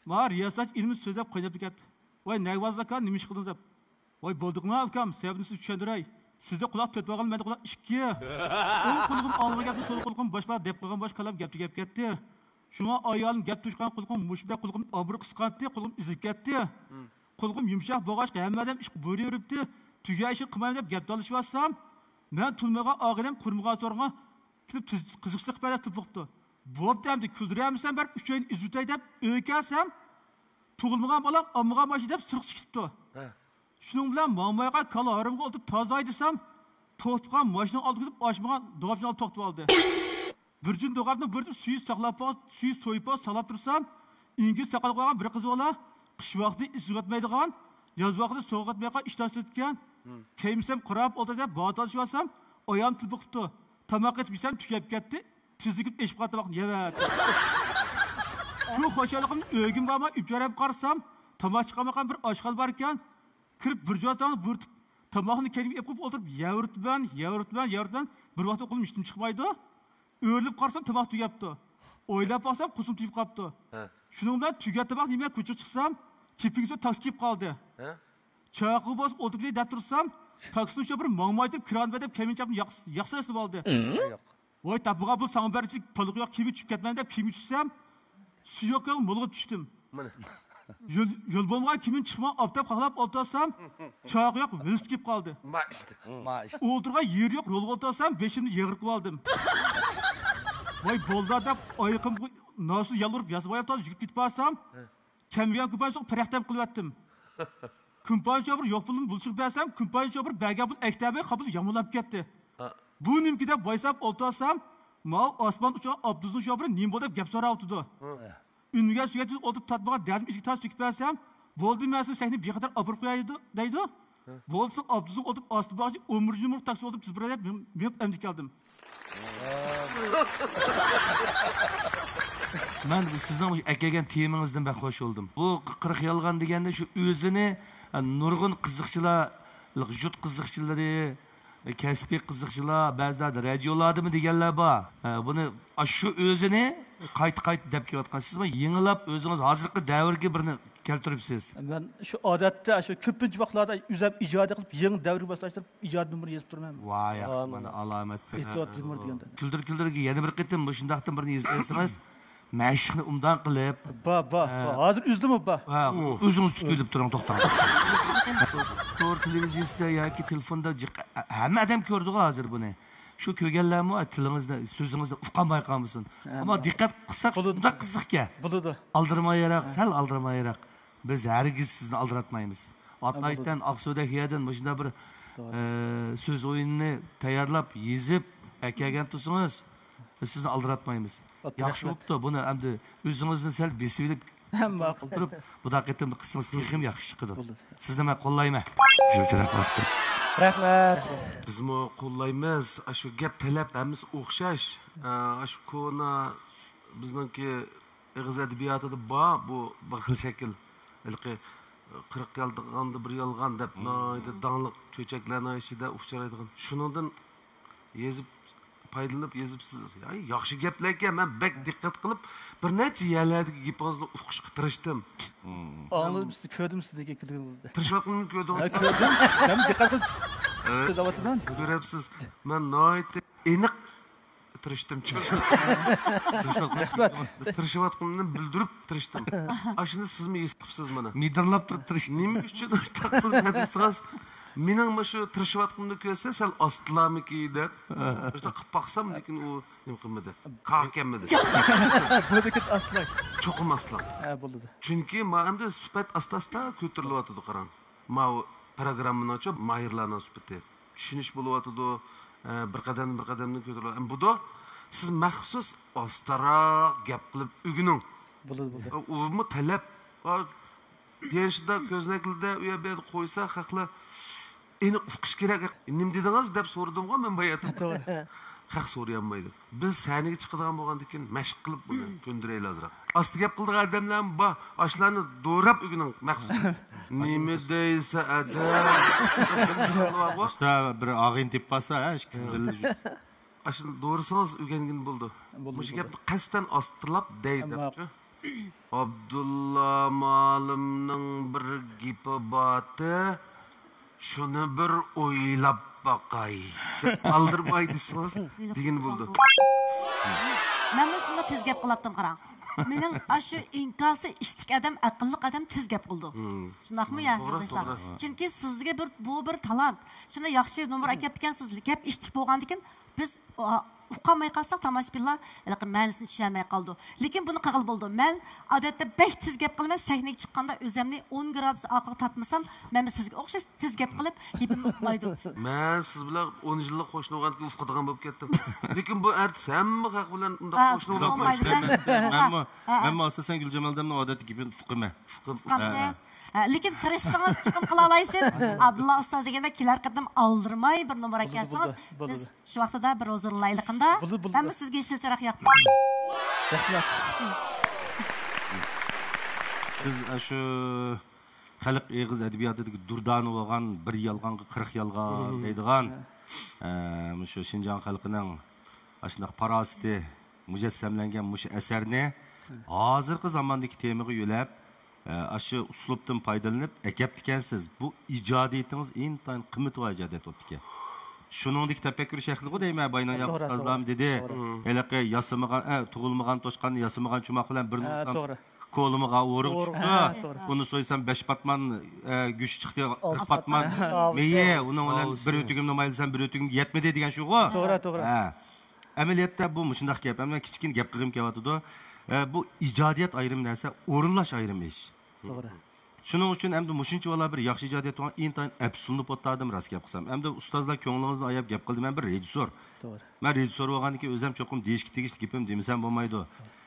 B: ma riyosat ilmi so'zlab qo'yib ketdi. Voy nayvazlaka nima ish qildingiz deb. Voy bo'ldingmi akam, sebebini siz tushundiray. Sizda quloq tetib olgan, menda quloq ikki. O'ng qulig'im olg'a gapni, so'l qulig'im boshqa deb qo'ygan bosh qalab gap ketdi. Shunga ayolim gap tushgan qulig'im mushda qulig'im obri qisqatdi, qulig'im izib ketdi. Qulig'im yumshoq bo'g'ashqa hammadan ish bo'ri yuribdi. Tuga ish qilmayman deb gap talishvatsam, men tulmaga og'ilam qurmaga so'rga qiziqchilik bilan tipiqdi. Bo'pti, endi kuldiramsan berib 3 oy izutay deb o'ykasam, tug'ilmagan bolam ammaga mashi deb sirq chiqibdi. Shuning bilan momayga kalorimga o'tib tozay desam, to'tgan mashina olib ketib ochmagan do'g'abni olib to'xtab oldi. Bir jun do'g'abni bir suyi saqlab, suyi so'yib salab tursam, ingiz saqal qo'ygan bir qiz bola qish vaqti izg'atmaydigan, yoz vaqti so'g'atmaydigan ishdan o'tgan. Keymsam qurab o'tirib deb botalishvasam, oyam tilbiqdi. Tamoq etmisam tugab ketdi. Tizlikib eshib qatmoq yevat. Shu xo'jaligimni o'g'im borma ibjarab qarsam, tamoq chiqamagan bir oshxol bor ekan. Kirib bir joydan burtib, tamoqni kelib ep qo'yib o'tirib, yavrutban, bir vaqt qo'lim ishtim chiqmaydi. O'rlib qarsam tamoq tugabdi. O'ylab qolsam qusum tuyib qopti. Shuning bilan tugatib nima ko'chib chiqsam,
I: Kipingizde taksi kiyip kaldı. Çağı basıp oturup şey dep tursam, taksinin şoförü mağmaytıp kiran bedep kemin çapını yaksa esnip aldı. Oy tabuğa bu sana berisi palık yok kimi çıkıp ketmeden dep kimi düşsem, su yok yok moluğa düştüm. Yol bolmay kimin çıkma aptap kalap oltasam, çağı yok velosiped kiyip kaldı. Oturgan yer yok, yolga oltasam beşimni yığırıp aldım. Vay bolda dep ayıkım nasıl yalvarıp yazıp ayaltaz yigit gitip alsam, çemviyen küpen soğuk perektem kılıp ettim. Kumpan şoför yok bulun buluşup bersem, kumpan şoför belge bul ektabe kapısı yamulap gitti. Bu nimkide baysap oltasam, mal osman uçan Abduzun şoförü nimbo dep gep sonra oturdu. Ünlüge sürekli oturup tatmağa derdim içki taş tüküp bersem, boldu mersin sehni bir kadar apır koyaydı deydi. Bolsun Abduzun oturup astı bağıcı ömür taksi oturup zıpırayıp miyip emdik aldım.
G: Ben sizden ekegen teminizden ben hoş oldum. Bu 40 yalgan degende şu özünü nurgun kızıkçılar, jut kızıkçıları, kespi kızıkçılar, bazılarda radyolarda mı degenler var. Bunu şu özünü kayıt dep kelayotgan siz mi yengilap özünüz hazırkı davrga birini keltiripsiz.
I: Ben şu odatda şu ko'pincha vaqtlarda uzab ijod qilib yangi davrga boslashtirib ijodimni bir yozib turaman.
G: Vay mana alamat.
I: Ehtiyot yumur deganda.
G: Küldür yana bir qitim bu shundaqdan birini yozsangiz mashqni umdan qilib.
I: Hozir uzdim ba.
G: O'zingiz tutib turing to'xtang. To'g'ri televiziyada yoki telefonda hamma odam ko'rdi hozir buni. Şu kögellerimi tilinizde, sözünüzde uqamay qalmasın. Ama dikkat qilsak bunda qiziqga. Aldırmayarak, sal aldırmayarak biz hergiz sizni aldıratmaymiz. Atlaydan, Aqsu'dakiyadan başında bir söz oyununu tayyorlab, yezib, akagan tursangiz, biz sizni aldıratmaymiz. Yaxshi bo'pti, buni endi o'zingizni sal besibib qilib, bu daqiqatimni qilsangiz texim yaxshi chiqadi. Sizni men qo'llayman. Jo'jarak bosdim.
B: Rahmat.
H: Bizmi qo'llaymiz. Shu gap talab hammasi o'xshash. Shu kona bizningki ig'iz adabiyotida bor bu bir xil shakl. Ilqi 40 yaldig'anda bir yolg'on deb noyda dangliq cho'chaklarning ichida uchraydigan. Shuningdan yezib foydalanib yezibsiz. Yaxshi gaplar ekan, men bek diqqat qilib bir necha yerlardagi gapingizni o'qishga tirishdim.
I: Anladım sizi ko'rdim sizdagi kilgingizni.
H: Tirishmoqni ko'rdim.
I: Ko'rdim. Men diqqat qilib kuzatdim.
H: Ko'ryapsiz. Men noyda aniq tirishdim. Tirishayotganimni bildirib tirishdim. Shuni sizmi eshitibsiz mana?
G: Niderlab turib tirishdim.
H: Nima uchun taqilma desangiz, mening mana shu tirishayotganimni ko'rsa, sal ostlamiki deb, o'sha qilib baqsam, lekin u nima qilmadi. Qahkamadi.
I: Buradaki aslan.
H: Cho'qim aslan.
I: Ha, bo'ldi.
H: Chunki men endi suhbat asta-asta ko'tarilyotdi qarang. Men programmani ochib, mahirlarning suhbati tushunish bo'lyotdi. Bir qadamdan ko'tarilyapti. Bu da siz maxsus ostaroq gap qilib o'gining.
I: Bo'ldi.
H: U talab gençda ko'znaklarda u yerda qo'ysa haqli aniq uqish kerak. Nim dedingiz deb so'radim-ku men bayatib. To'g'ri. Haq so'rayolmaydi. Biz sahnaga chiqadigan bo'lgandan keyin mashq qilib buni ko'ndiraylik azroq. Asti gap qildigan odamlar bor, ashlarni do'rab o'gining maxsus. Nima deysa adam.
E: İşte bir ağın tip basa, ikisi bildi.
H: Ashuni doğrusangiz o'rgangin bo'ldi. Bu gapni qasddan ostirlab deydi. Abdulla Malimning bir gapi boti, shuni bir o'ylab baqay. Aldirmay desangiz degan bo'ldi.
F: Men shunda tez gap qilatdim qarang. Mening shu inkası ishtik adam, aqlli adam tez gap qildi. Shundaqmi ya, do'stlar? Chunki sizga bu bir talant. Shunda yaxshi nomer akab ekansiz, gap ishtik bo'lgandan biz uqamay qalsak tomoshabinlar ma'nosini tushunmay qoldi. Lekin buni qilib bo'ldi. Men odatda bek tez gap qilmay sahnaga chiqqanda o'zimni 10 gradus oqqa tatmasam, men sizga o'xshash tez gap qilib yepim uqmaydi.
H: Men siz bilan 10 yillik qo'shni bo'lgandan ufqadigan bo'lib ketdim. Lekin bu artist hamma haq bilan unda qo'shni bo'lmaydi.
E: Men asosan Guljamoldamning odatiy gapini uqaman.
F: Lekin tirishsangiz chiqim qila olasiz. Abdulla ustoz deganda kelar qadim aldırmay bir nomer ekansiz. Biz shu vaqtida bir huzurlayliqinda hamma sizga yeshilcharoq yoqdi.
I: Rahmat.
E: Siz shu xalq eg'iz adabiyotidagi durdani bo'lgan bir yolg'onga 40 yolg'on deydigan shu Shinjon xalqining ashunday parosati mujassamlangan mush asarni hozirgi zamondagi temaga yo'lab aşı uslubdan faydalanıp ekeptikensiz. Bu icadiyetingiz intayin kıymetli icadiyet oldu ki. Şunundaki tefekkür şekli bu değil mi? Bayna yaptığınızdan dedi. Elaki yasamagan, tuğulmagan toşkan, yasamagan çumak bilen bir noktan kolumuğa uğruq çıktı. Onu soysam 5 patman güç çıktı, 40 patman. Meye, onun olan bir ötügümden mayılsam bir ötügüm yetmedi degen şu o.
I: Doğru.
E: Ameliyatda bu muşundaq gap. Ama kiçkin gap qilgim kelyapti. Bu ijodiyat ayrım narsa, o'rinlash ayrım ish.
I: To'g'ri.
E: Shuning uchun hamda mushuncha vala bir yaxshi ijodiyat bo'lgan intayin absunib o'tdim rast gap qilsam. Hamda ustozlar ko'nglingizni ayab gap qildim. Men bir rejissor.
I: To'g'ri.
E: Men rejissor bo'lgandan keyin o'zim cho'qim deyishga tegishli gapim demasam bo'lmaydi.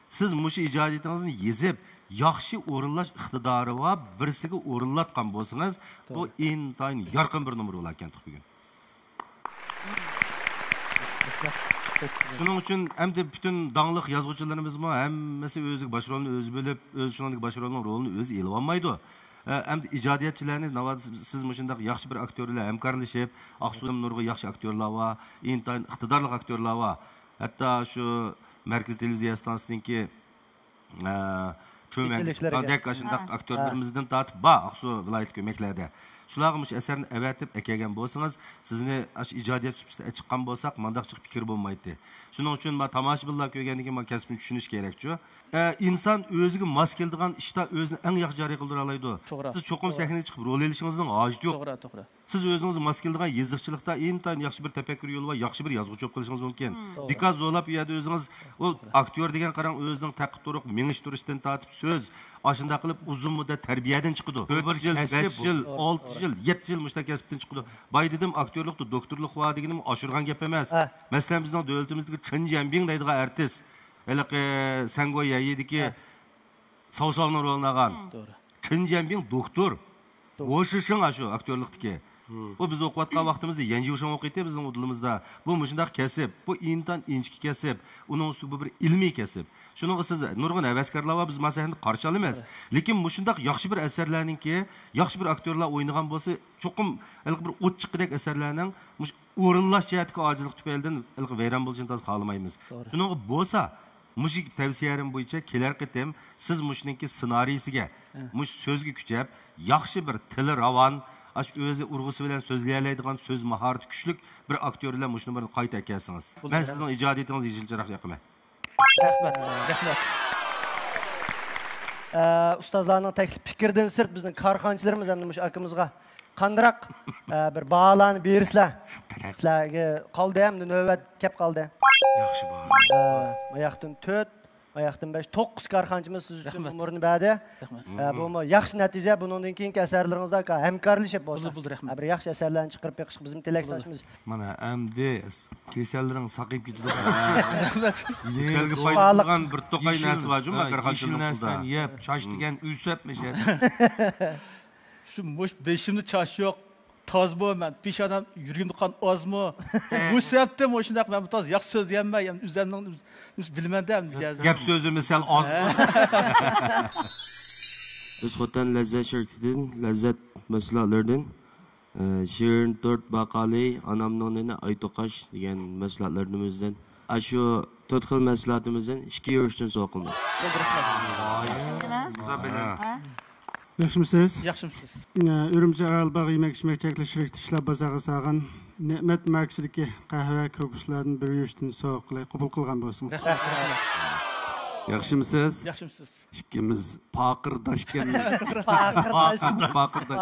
E: Siz mushu ijodiyatingizni yezib, yaxshi o'rinlash iqtidori va birsiga o'rinlatgan bo'lsangiz, bu intayin yorqin bir numar bo'lar ekan bugun. Şunun için hem de bütün dağlık yazgıcılarımız mı hemmesi özlük başrolünü öz bölüp, öz şunanlık başrolünün rolünü öz ilvanmaydı. Hem de icadiyatçılarını, siz müşündak yaxşı bir aktörler hemkarlaşıp, Aksu'nun nurgu yaxşı aktörler var, intayin iktidarlık aktörler var. Hatta şu Merkez Televizyon Stansı'nınki Dek aşındak aktörlerimizden tatıp, Aksu vilayet kömeklerde. Şulağımış eserini evetip ekegen bolsanız, sizni icadiyat süpsüde çıkan bolsak, mandakçık fikir bolmaydı. Şunun için tamaşabillar köygenikin kesbini düşünüş gerekçi. İnsan özüge mas keldiğen işte özünü en yaxşı jari kıldıra alaydı. Siz çokum sahneye çıkıp rol elişinizden acıdı yok.
I: To'g'ri.
E: Siz özünüzü mas keldiğen yazıqçılıkta intayin yaxşı bir tefekkür yolu var, yaxşı bir yazgıcı kılışınız mümkün. Bikaz zorlap yerde özünüz o aktör degen qaran özünün taqib turuq, meniş turishdan tatip söz aşında kılıp uzun müddet terbiyeden çıkıdı. 4 yıl, 5 yıl, 6 yıl, 7 yıl müştak kesipten çıkıdı. Bay dedim aktörlükte, doktorluk var degenim aşırgan gap emas. Mesela bizning devletimizdeki Çın Jambing deydigan artist. Hele ki Sengoy Yayidiki Savsalının rolunu algan. Çın Jambing doktor. Oşışın aşı aktörlükteki. Bu biz okuvatkan vaxtımızda yangi uşan okuydu bizim odulimizda. Bu müşundaq kesip, bu intan inçki kesip, onun üstü bir ilmi kesip. Şunun siz nurgun heveskarlar var biz masahını qarşı alamaz. Lekin müşundaq yaxşı bir eserlerinin ki, yaxşı bir aktörler oynagan bolsa, çoqum bir ot çıqıdak eserlerinin o'rinlash jihatga ojizlik tufaylidan vayron bo'lishini toz xohlamaymiz. Shunga bo'lsa, mush tavsiyalarim bo'yicha kelar qitim siz mushningki ssenariysiga, mush so'zga kuchab, yaxshi bir tili ravon, o'zi urg'usi bilan so'zlay oladigan so'z mahorati kuchlik bir aktyor bilan mushni bir qayta ekansiz. Men sizning ijodiyatingizni yechilchiroq yoqaman.
B: Rahmat. Ustozlarning taklif fikirdan sirt bizning korxonchilarimiz ham mush akimizga qandiroq bir baholarni bersizlar. Sizlarga qoldi hamda navbat kelib qoldi.
H: Yaxshi baho.
B: Oyoqdan 4, oyoqdan 5, 9 korxonchimiz siz uchun umurni berdi. Bu yaxshi natija, bundan keyingi asarlaringizda hamkorlashib bo'lsa. Bir yaxshi asarlarni chiqarib beqish bizim tilakdoshimiz.
G: Mana endi kasallarning saqib ketdi.
E: Kasalga foydalagan bir to'qay narsa bor, juma korxonchilikda.
G: Yeb, chash degan uysapmish.
I: Şu muş beşimde çaş yok. Taz bu ben. Pişadan yürüyümde kan az mı? Bu sebepte mi hoşuna ben bu taz yak söz diyemem. Yani üzerinden bilmeden.
E: Gap sözü misal az mı?
N: Biz Xotan Lezzet şirketinden, lezzet mesleklerden Şirin 4 Bakali, Anamның nene Aytoqaş degan mesleklerimizden şu 4 xil mesleğimizden 2 yurishdan so'qildi.
M: Yaxshimisiz?
I: Yaxshimisiz.
M: Ürümçi Aralbağ yemek-içmek çekili şirketi işlep bazağı sağın Ne'met markesidagi qahva ko'kislardan bir yurishdan so'q qilay qabul qilgan bo'lsangiz.
G: Yaxshimisiz?
I: Yaxshimisiz.
G: Ikkimiz paqirdash ekan. Paqirdash.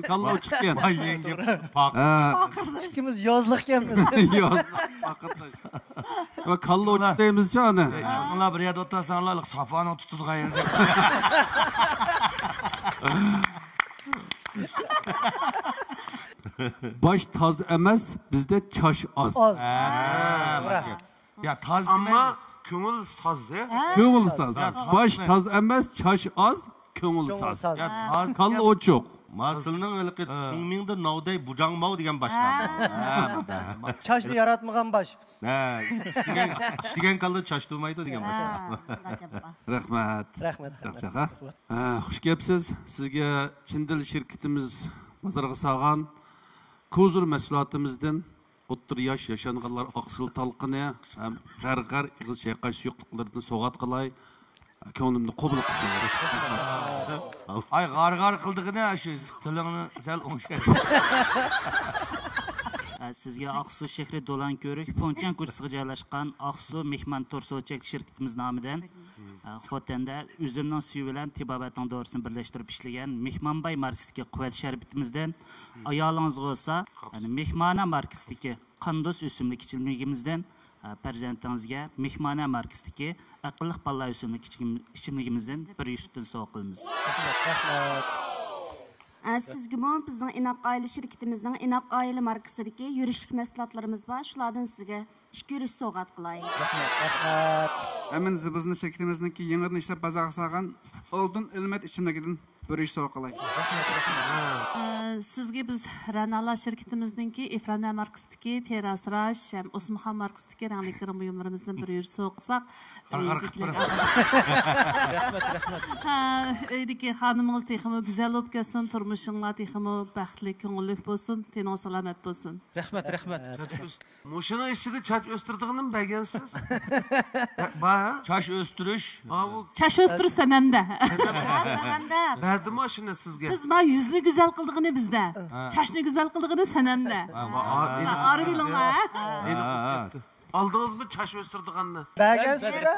G: Kallo chiqqan.
E: Ay yengim.
B: Paqirdash. Ikkimiz yozliq ekanmiz.
G: Yozliq paqirdash. Va kallo chiqdaymiz-chi ana.
D: Ular bir yerda o'tirsanlar, safani tutadigan yerda.
G: Baş taz emas, bizde çaş az.
D: Ya taz
H: ama ko'ngil soz.
G: Ko'ngil soz. Baş taz emas, çaş az, ko'ngil soz.
D: Ya taz
G: kallo ochoq.
E: Masilning ilqi mingda novday bujangmov degan boshlanadi.
B: Chashni yaratmagan bosh.
E: İştigen kaldı çaştırmaydı degan bosh.
G: Rahmat.
B: Rahmat.
G: Xush kelibsiz. Sizga Chindil shirkatimiz bozorga solgan Kozur mahsulotimizdan o'ttir yosh yashanganlar oqsil talqini ham g'arg'ar ig'iz chayqash suyuqliklaridan so'g'at qilay. ko'nglimni qabul qilsin. Ay g'ar qildig'ini shu tilingni sal o'ngshab.
J: Sizga Aqsu shahri Do'lanko'rik Ponkan ko'chasiga joylashgan Aqsu mehmon to'rsochak shirkatimiz nomidan Xotanda üzümning suvi bilan tibobatning dorisini birlashtirib ishlagan Mehmonbay markasidagi quvvat sharbatimizdan ayolingizga bo'lsa, Mehmona markasidagi Qandus o'simlik ichimligimizdan farzandingizga Mehmona markasidagi aqlli balla o'simlik ichimligimizdan bir yuzdan sovg'a qilamiz.
O: Sizga bizning Inoq oila shirkatimizning Inoq oila markasidagi yurishlik mahsulotlarimiz bor. Shulardan sizga 2 yurish sovg'at qilay.
P: Hemen bizni şirketimizdeki yeniden işlep bazarga salgan Oldun Ilmet içimdekinden bir iş sovg'a qilay.
Q: Sizga biz Ranala şirketimizdeki Ifrana markasidagi Terasrash, Osmanxon markasidagi rangli kirim buyumlarimizdan bir yurish sovg'a qilsak, rahmat. Eydiki xonimimiz texmi güzel bo'lib kelsin, turmushinglar texmi baxtli, ko'ngilli bo'lsin, tening salomat bo'lsin.
H: Rahmat. Moshina ichida chach o'stirdig'ini bilgansiz? Ba,
G: chach o'stirish.
Q: Chach o'stirish sanamda.
F: Sanamda.
H: Berdi mashina sizga.
Q: Biz ma yuzni go'zal qildig'ini bizda. Chachni go'zal qildig'ini sanamda. Ari bilinglar.
H: Aldınız mı çaş östürdüğünü?
B: Bəgənsizdə?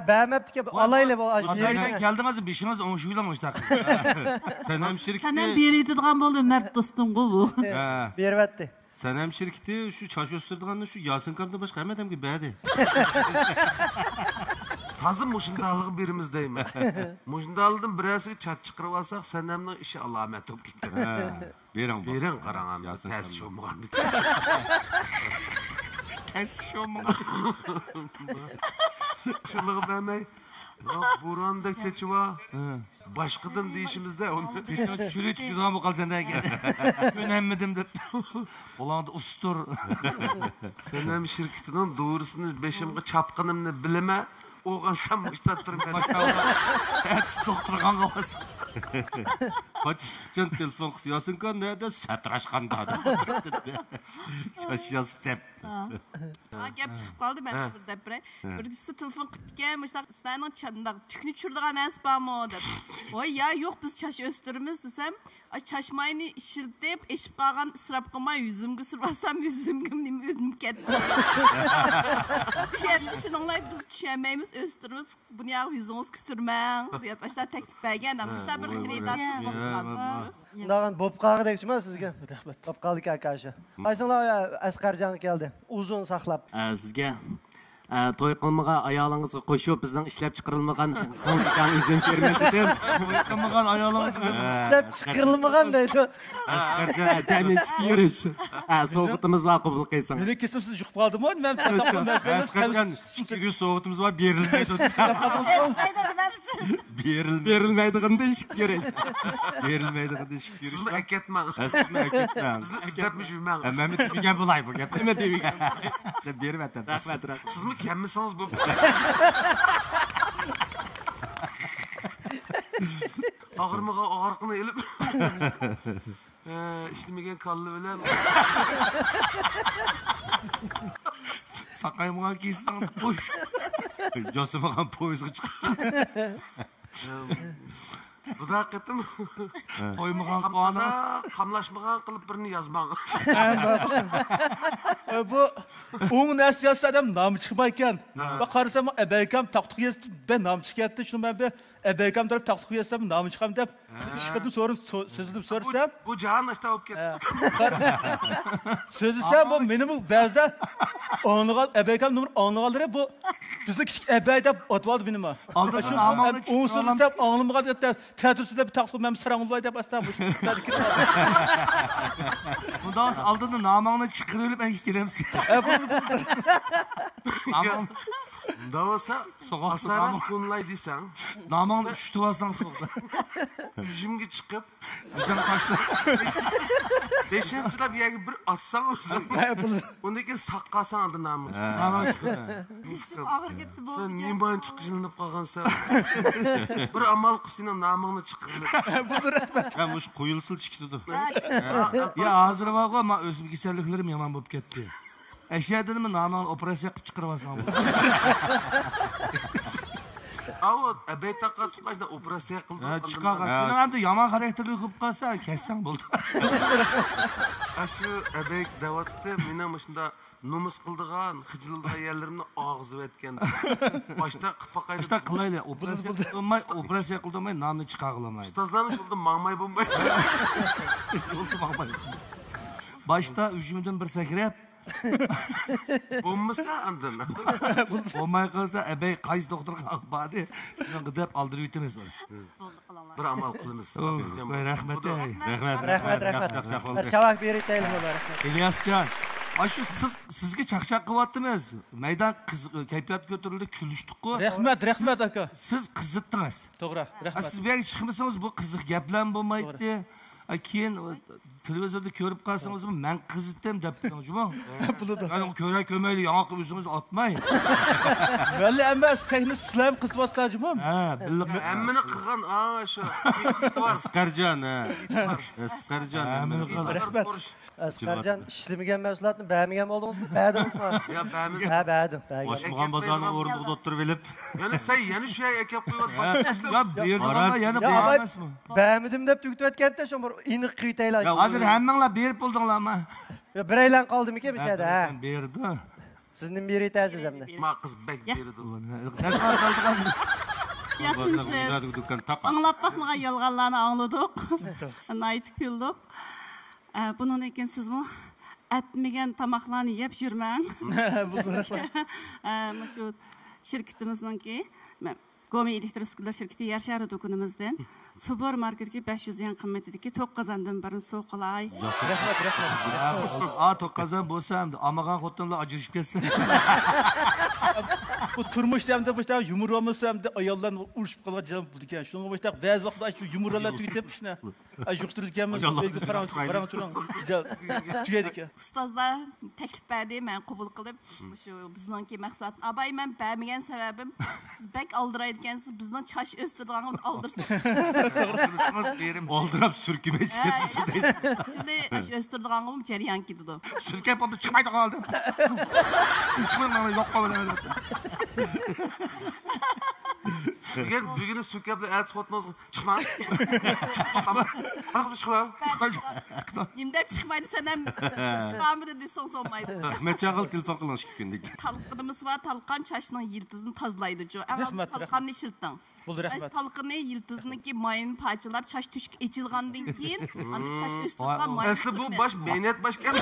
B: Bəməyibdi ki, alaylı bu.
G: Amerika'dan geldiniz, bişiniz onşuyla müştak. Senem şirketi...
Q: Senem bir yetidiğen boldu, mert dostum bu.
B: Berbətti.
E: Senem şirketi şu çaş östürdüğünü şu Yasin Kam'da başka hemen ki bədi.
H: Tazım muşundalığı birimizdeyim. Muşundalığın birisi çat çıkırıp alsak senemden işi alamet olup gitti. Berin karanam. Ters şomuğan. Şılığı benay. Buran'da çeçi var. Başkadan deyişimizde onu.
G: Şurayı tutuyorsan bu kal senden gel. Önemmedim de. Ulan da ustur.
H: Senem şirketinin doğrusunu beşimge çapkınımını bileme. Oğan sen müştat durmayın.
G: Etsi doktor kan kafası.
E: Hadi can telefon kız Yasin kan nerede? Satraşkan da. Çaş step.
K: Gap çıkıp kaldı ben burada bir. Birisi telefon kıtkenmışlar İslam'ın çadında tükünü çürüdüğün es var mı dedi. Oy ya yok biz çaş östürümüz desem. Çaşmayını işirtip eşip kalgan ısrap kılma yüzümgü sürmezsem yüzümgüm neyim ödüm kettim. Yani şununla biz düşemeyiz östürümüz. Bunu ya yüzümüz küsürmen. Diye başta teklif bergen. Başta bir hiridat
B: Dağın bob qağı deyip mi sizge? Bob qağı ki arkadaşı. Aysanlar Asqarcan geldi. Uzun saxlap.
R: Sizge to'y qilmagan ayolingizga qo'shib bizning ishlab chiqarilmagan xalqan izin fermentidan
G: to'y qilmagan ayolingizga
B: ishlab chiqarilmagan deydi.
R: Jani yurish. So'g'itimiz va qabul qilsin.
I: Meni kesimsiz yuqib qoldimi? Men
E: Asqarcan ikki so'g'itimiz va berilmaydi.
R: Berilmaydig'inde ish yurish.
E: Berilmaydig'inde ish yurish.
H: Sizni aketmang.
E: Sizni aketmang.
H: Bizni izdabmish yurmang.
E: Men degan bo'lay bu gap.
R: Nima degan?
E: Deb beribdi.
R: Rahmat.
H: Siz mi kelmisangiz bu? Ağırmağa ağırqını elip. İşlemegen kallı bilen.
G: Saqaymagan kiysin boş.
E: Josamagan poyizga chiqdi.
H: Buda qetim.
G: To'ymagan qoni,
H: qamlashmagan qilib birini yazmang.
I: Bu o'ng narsa yozsa adam nomi chiqmay ekan. Va qarasam abaykam taqtiq yozdi, ben nom chiqyapti. Shuni men bir abaykam deb taqtiq yozsam nomi chiqam deb ishqadim so'zilib so'rasam,
H: bu jahan ishda olib ketdi.
I: So'zisam bu meni bu ba'zida o'ng'al abaykam nomer o'ng'aldir bu bizni kichik abay deb otib oldi meni.
G: Aldı namını
I: o'ng'sizsam o'ng'ilmagan deb ta'tilsizda bir taqtiq men sarang bo'lay deb astam bu.
G: Bundan aldığında namını çıkarılıp ben gelemsin. Namın
H: Davasa asara kunlay desen.
G: Namını üşütüp alsan soğukta.
H: Yüzümge çıkıp.
G: Yüzüm kaçtı.
H: Beşinci bir yere bir assan olsun. Ondaki sakkasan adı namı.
G: Namı çıkıyor.
F: Ağır gitti bu.
H: Sen niye çıkışınıp kalkansa. Bir amal kısının namını çıkırılır.
E: Hem hoş koyulsul çıktı.
G: Ya hazır var ama özüm keserliklerim yaman bulup gitti. Eşya dedim mi namını operasyon yapıp çıkarıp alsam.
H: Ava abay taqatib qayda operatsiya qildi.
G: Chiqagan. Shuni ham yomon xarakterli bo'lib qolsa, kessang bo'ldi.
H: Shu abay davatda meni shunda nomus qildigan xijilli ayollarni og'zib etgan. Boshda qipaqaydi.
G: Boshda qilayli, operatsiya qildirmay, nonni chiqarolmaydi.
H: Ustozlarning yo'lda mangmay bo'lmaydi.
G: Yo'lda mangmay. Boshda ujumidan bir sakrab
H: bo'lmasa andin.
G: Bo'lmay qolsa, abay qaysi doktorga bordi, shuni deb oldirib yetamiz.
H: Bir amal qilamiz.
G: Rahmat.
B: Rahmat. Javob beraylik ular.
G: İlyasjon, shu sizga chaqchaq qilyapmiz. Maydon kayfiyat ko'tarildi, kulishdik-ku.
I: Rahmat aka.
G: Siz qiziqdingiz.
I: To'g'ri, rahmat.
G: Siz bu yerga chiqmasangiz bu qiziq gaplar bo'lmaydi. Keyin televizorda ko'rib qolsangiz men qizitdim deb turibsizmi? Qani ko'ra ko'mayli, yo'q o'zingiz otmang.
I: Valli emas, seni sizlar qizbotsizmi?
G: Ha, bilib.
H: Hammani qilgan shu.
E: Asqarjon, Asqarjon.
B: Rahmat. Asqarjon, ishlamagan mahsulotni ba'migan bo'ldingizmi? Ba'dimmi?
H: Ya ba'miz.
B: Ha, ba'dim.
E: Boshmagan bozorni o'rnida o'tirib olib.
H: Yana sen yana shu yerga kelib qo'yibsiz.
G: Ya berdim, yana bermasmi?
B: Ba'midim deb tugitayotganda shu bir iniq qiytaylar.
G: Hozir hammanglar berib bo'ldinglarmi?
B: Biraylan qoldimi-ki bu yerda? Ha.
G: Berdi.
B: Sizning beraysiz hamda.
H: Ma qiz bek berdi.
Q: Yaxshimisiz? Anglab baxmagan yolg'onlarni angladik. Aytib kuldik. Bundan keyin sizmi atmagan tomoqlarni yeb yurmang. Mana shu shirkatimizningki, Gomi Elektrouskunlar shirkati yer shari do'konimizdan supermarketga 500 yan qimmatidagi 9 qozondan birini so'qilay.
G: Rahmat. 9 qozon bo'lsa ham amagan xotinlar ajrashib ketsa.
I: Bu turmushdamda boshda yumurolmasam-da ayollarni urishib qolgan jon bo'ldi ekan. Shunga boshda ba'zi vaqtda shu yumurlar tugitib ishni yuqtirilganmiz. Qarang turang. Tugaydi ekan.
K: Ustozlar taklif berdi, men qabul qilib, shu bizningki mahsulot abay men bermagan sababim siz bak oldirayotgansiz, bizning chash o'stiradigan oldirsiz.
E: Oldirab surkimay chiqibsiz deysiz.
K: Shunday o'stiradiganim jarayon ketdi.
G: Surkab olib chiqmaydi qoldi. Chiqmayman, yo'q qoldi.
H: Bugün sürkepli et xotnoz çıkma. Çıkma.
K: Nimdep çıkmaydı senem. Çıkamıdı desen sonmaydı.
E: Ahmet Çağıl telefon qilgan ikki kundik.
K: Talqınımız var, talqan çaşının yıldızını tazlaydı. Talqanını işiltdin.
I: Bo'ldi, rahmat.
K: Talqını yıldızınınki mayını parçalab çaş tüşk içilgandan keyin anı çaş üstünden mayını.
H: Aslı bu baş beynet başkan.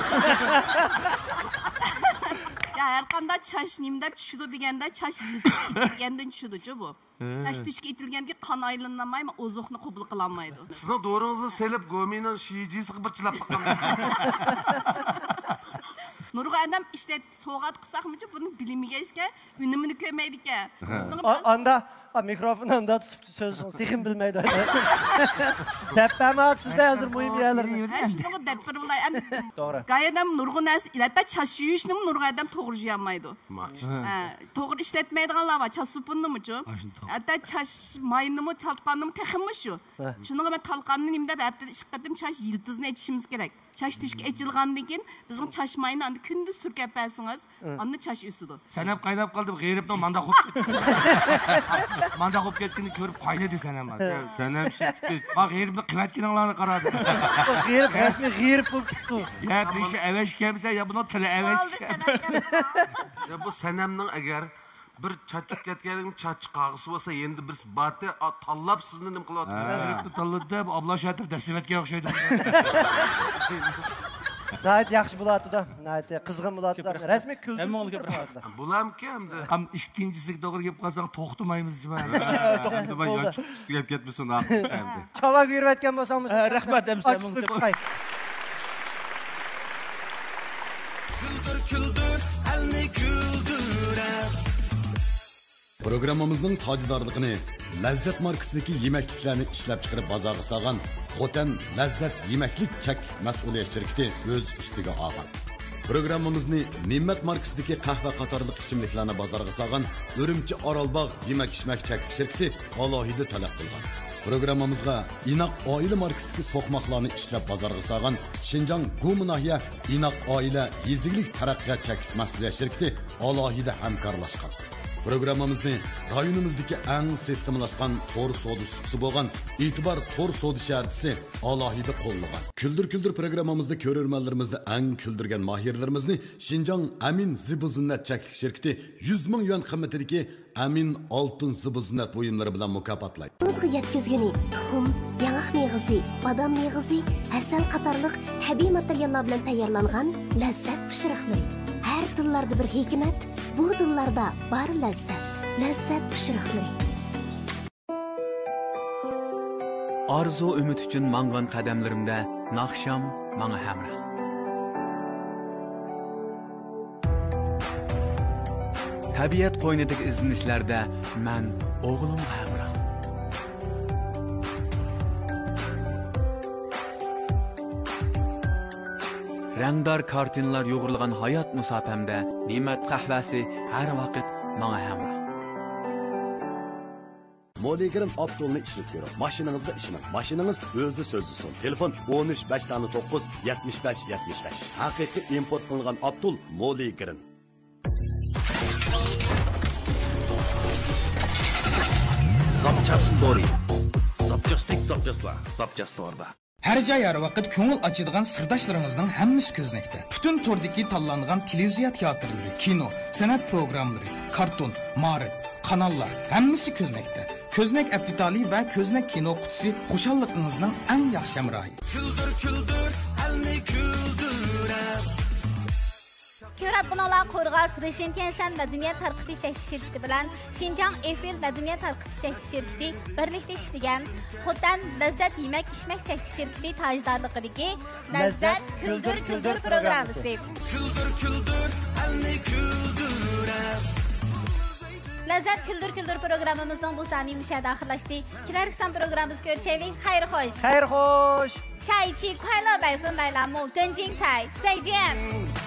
K: Ya her qanday çaş nimdep tushudi deganda çaş itilgandan tushudi bu. Çaş tüşk itilganda qon aylanmaymi, ozuqni qabul qilinmaydi.
H: Sizning doğrunuzu selib go'minan shiyiji siqib chilab qo'ygan.
K: Nurg'a adam işte soğat qısaqmıcı bunu bilimigeyişke ünümünü kömeydik ya.
B: Anda mikrofon anda tutup sözünüz tekin bilmeydi. Deppemi sizde hazır mühim yerlerini.
K: Şunu depper bulay.
B: Doğru.
K: Gayedem Nurg'un nəsi ilatta çaş yuyuşunu Nurg'a adam toğru yuyamaydı. Toğru işletmeydiğinler var. Çaş supunu mu cu? Hatta çaş mayını mı talqanını mı texin şu? Şunu ben talqanını nimde hepte işqedim çaş yıldızını etişimiz gerek. Çaş tüşkü etçilgandan keyin bizim çaş mayını andı kündüz sürkep belsiniz. Andı çaş üsüdü.
G: Sen hep qaynab qoldi, g'eyribdan manda qo'yib ketdi. Manda qo'yib ketganini ko'rib qaynadi sen ham.
E: Sen ham shikdi.
G: Bak g'eyribni qilayotganinglarni qaradi.
B: G'eyrib rasmiy g'eyrib bo'lib ketdi.
G: Ya bir şey eveş kelsa ya buni tili eveş.
H: Ya bu senemning agar bir çaçıp ketganingni çaç qag'isi bo'lsa endi bir batı tanlab sizni nim qilyapti.
G: Tanladi, abla shatir dasivatga o'xshaydi.
B: Nayt yaxshi bo'ladi da, nayt qizg'in bo'ladi da. Rasmiy kuldi.
H: Bulamki hamda.
G: Ham ikkinchisiga to'g'ri kelib qolsang to'xtamaymiz jima.
E: To'xtamay yo'q ketmasin endi.
B: Chavoq yurayotgan bo'lsangiz.
I: Rahmat
B: Küldür
A: küldür elni güldürer.
S: Programmamızning tajdorligini Lazzat markasidagi yemekliklarni ishlab chiqarib bozorga solgan Xotan Lazzat yemeklik chek mas'uliyat shirkati o'z ustiga olgan. Programmamizni Ne'mat markasidagi qahva qatorliq ichimliklarni bozorga solgan Urumchi Orolbog' yemak-ichmak chek shirkati alohida talab qilgan. Programmamizga Inoq oila markasidagi so'qmoqlarni ishlab bozorga solgan Shinjong Guminahiya Inoq oila yeziglik taraqqiyot chek mas'uliyat shirkati alohida hamkorlashgan. Programmamizni rayonimizdagi eng sistemlashgan to'r savdo supsi bo'lgan E'tibor to'r savdo shartisi alohida qo'llagan. Kuldir programmamizda ko'rarmanlarimizni eng kuldirgan mahirlarimizni Xinjiang Amin Zibuzinnat chaklik shirkati 100 ming yuan qimmatidagi Amin oltin zibuzinnat buyumlari bilan mukofotlaydi.
L: O'zga yetkazgani tuxum, yangaq meyvasi, badam meyvasi, asal qatorliq tabiiy materiallar bilan tayyorlangan lazzat pishiriqlari. Her tillarda bir hikmet, bu tillarda bar lazzat. Lazzat pishiriqlari.
A: Arzu ümit üçün mangan qadamlarimda naqsham manga hamroh. Tabiat qo'ynidagi izlanishlarda men o'g'lim hamroh. Rangdor kartinalar yo'g'rilgan hayot musofamda ne'mat qahvasi har vaqt menga hamroh.
S: Modegirin Abdulni ishlab ko'ring. Mashinangizga ishining. Mashinangiz o'zi so'zlisin. Telefon 13 509 75 75. Haqiqiy import qilingan Abdul Modegirin.
D: Zapchastori. Zapchastorda.
U: Her joy har vaqt ko'ngil ochadigan sirdoshlarımızın hammasi ko'znakda. Butun tordagi tanlangan televiziya teatrlari, kino, san'at programmalari, karton, ma'rif, kanallar hammasi ko'znakda. Ko'znak aptitali va ko'znak kino qutisi xushalligingizning eng yaxshi hamrohi.
A: Kuldir, elni kuldirab.
W: Ko'ratqinolar Qo'rg'as Reshintianshan madaniyat tarqitish shirkati bilan Xinjiang Eiffel madaniyat tarqitish shirkati birlikda ishlagan Xotan lazzat yemak ichmak shirkati tajdorligidagi Lazzat kuldir programmasi.
A: Kuldir, elni kuldirab.
W: Lazzat kuldir programmamizning bu soniy mushahada oxirlashdi. Kelar qism programmamiz ko'rishaylik. Xayr xo'sh.
B: 下一期
W: 快乐百分百栏目更精彩，再见。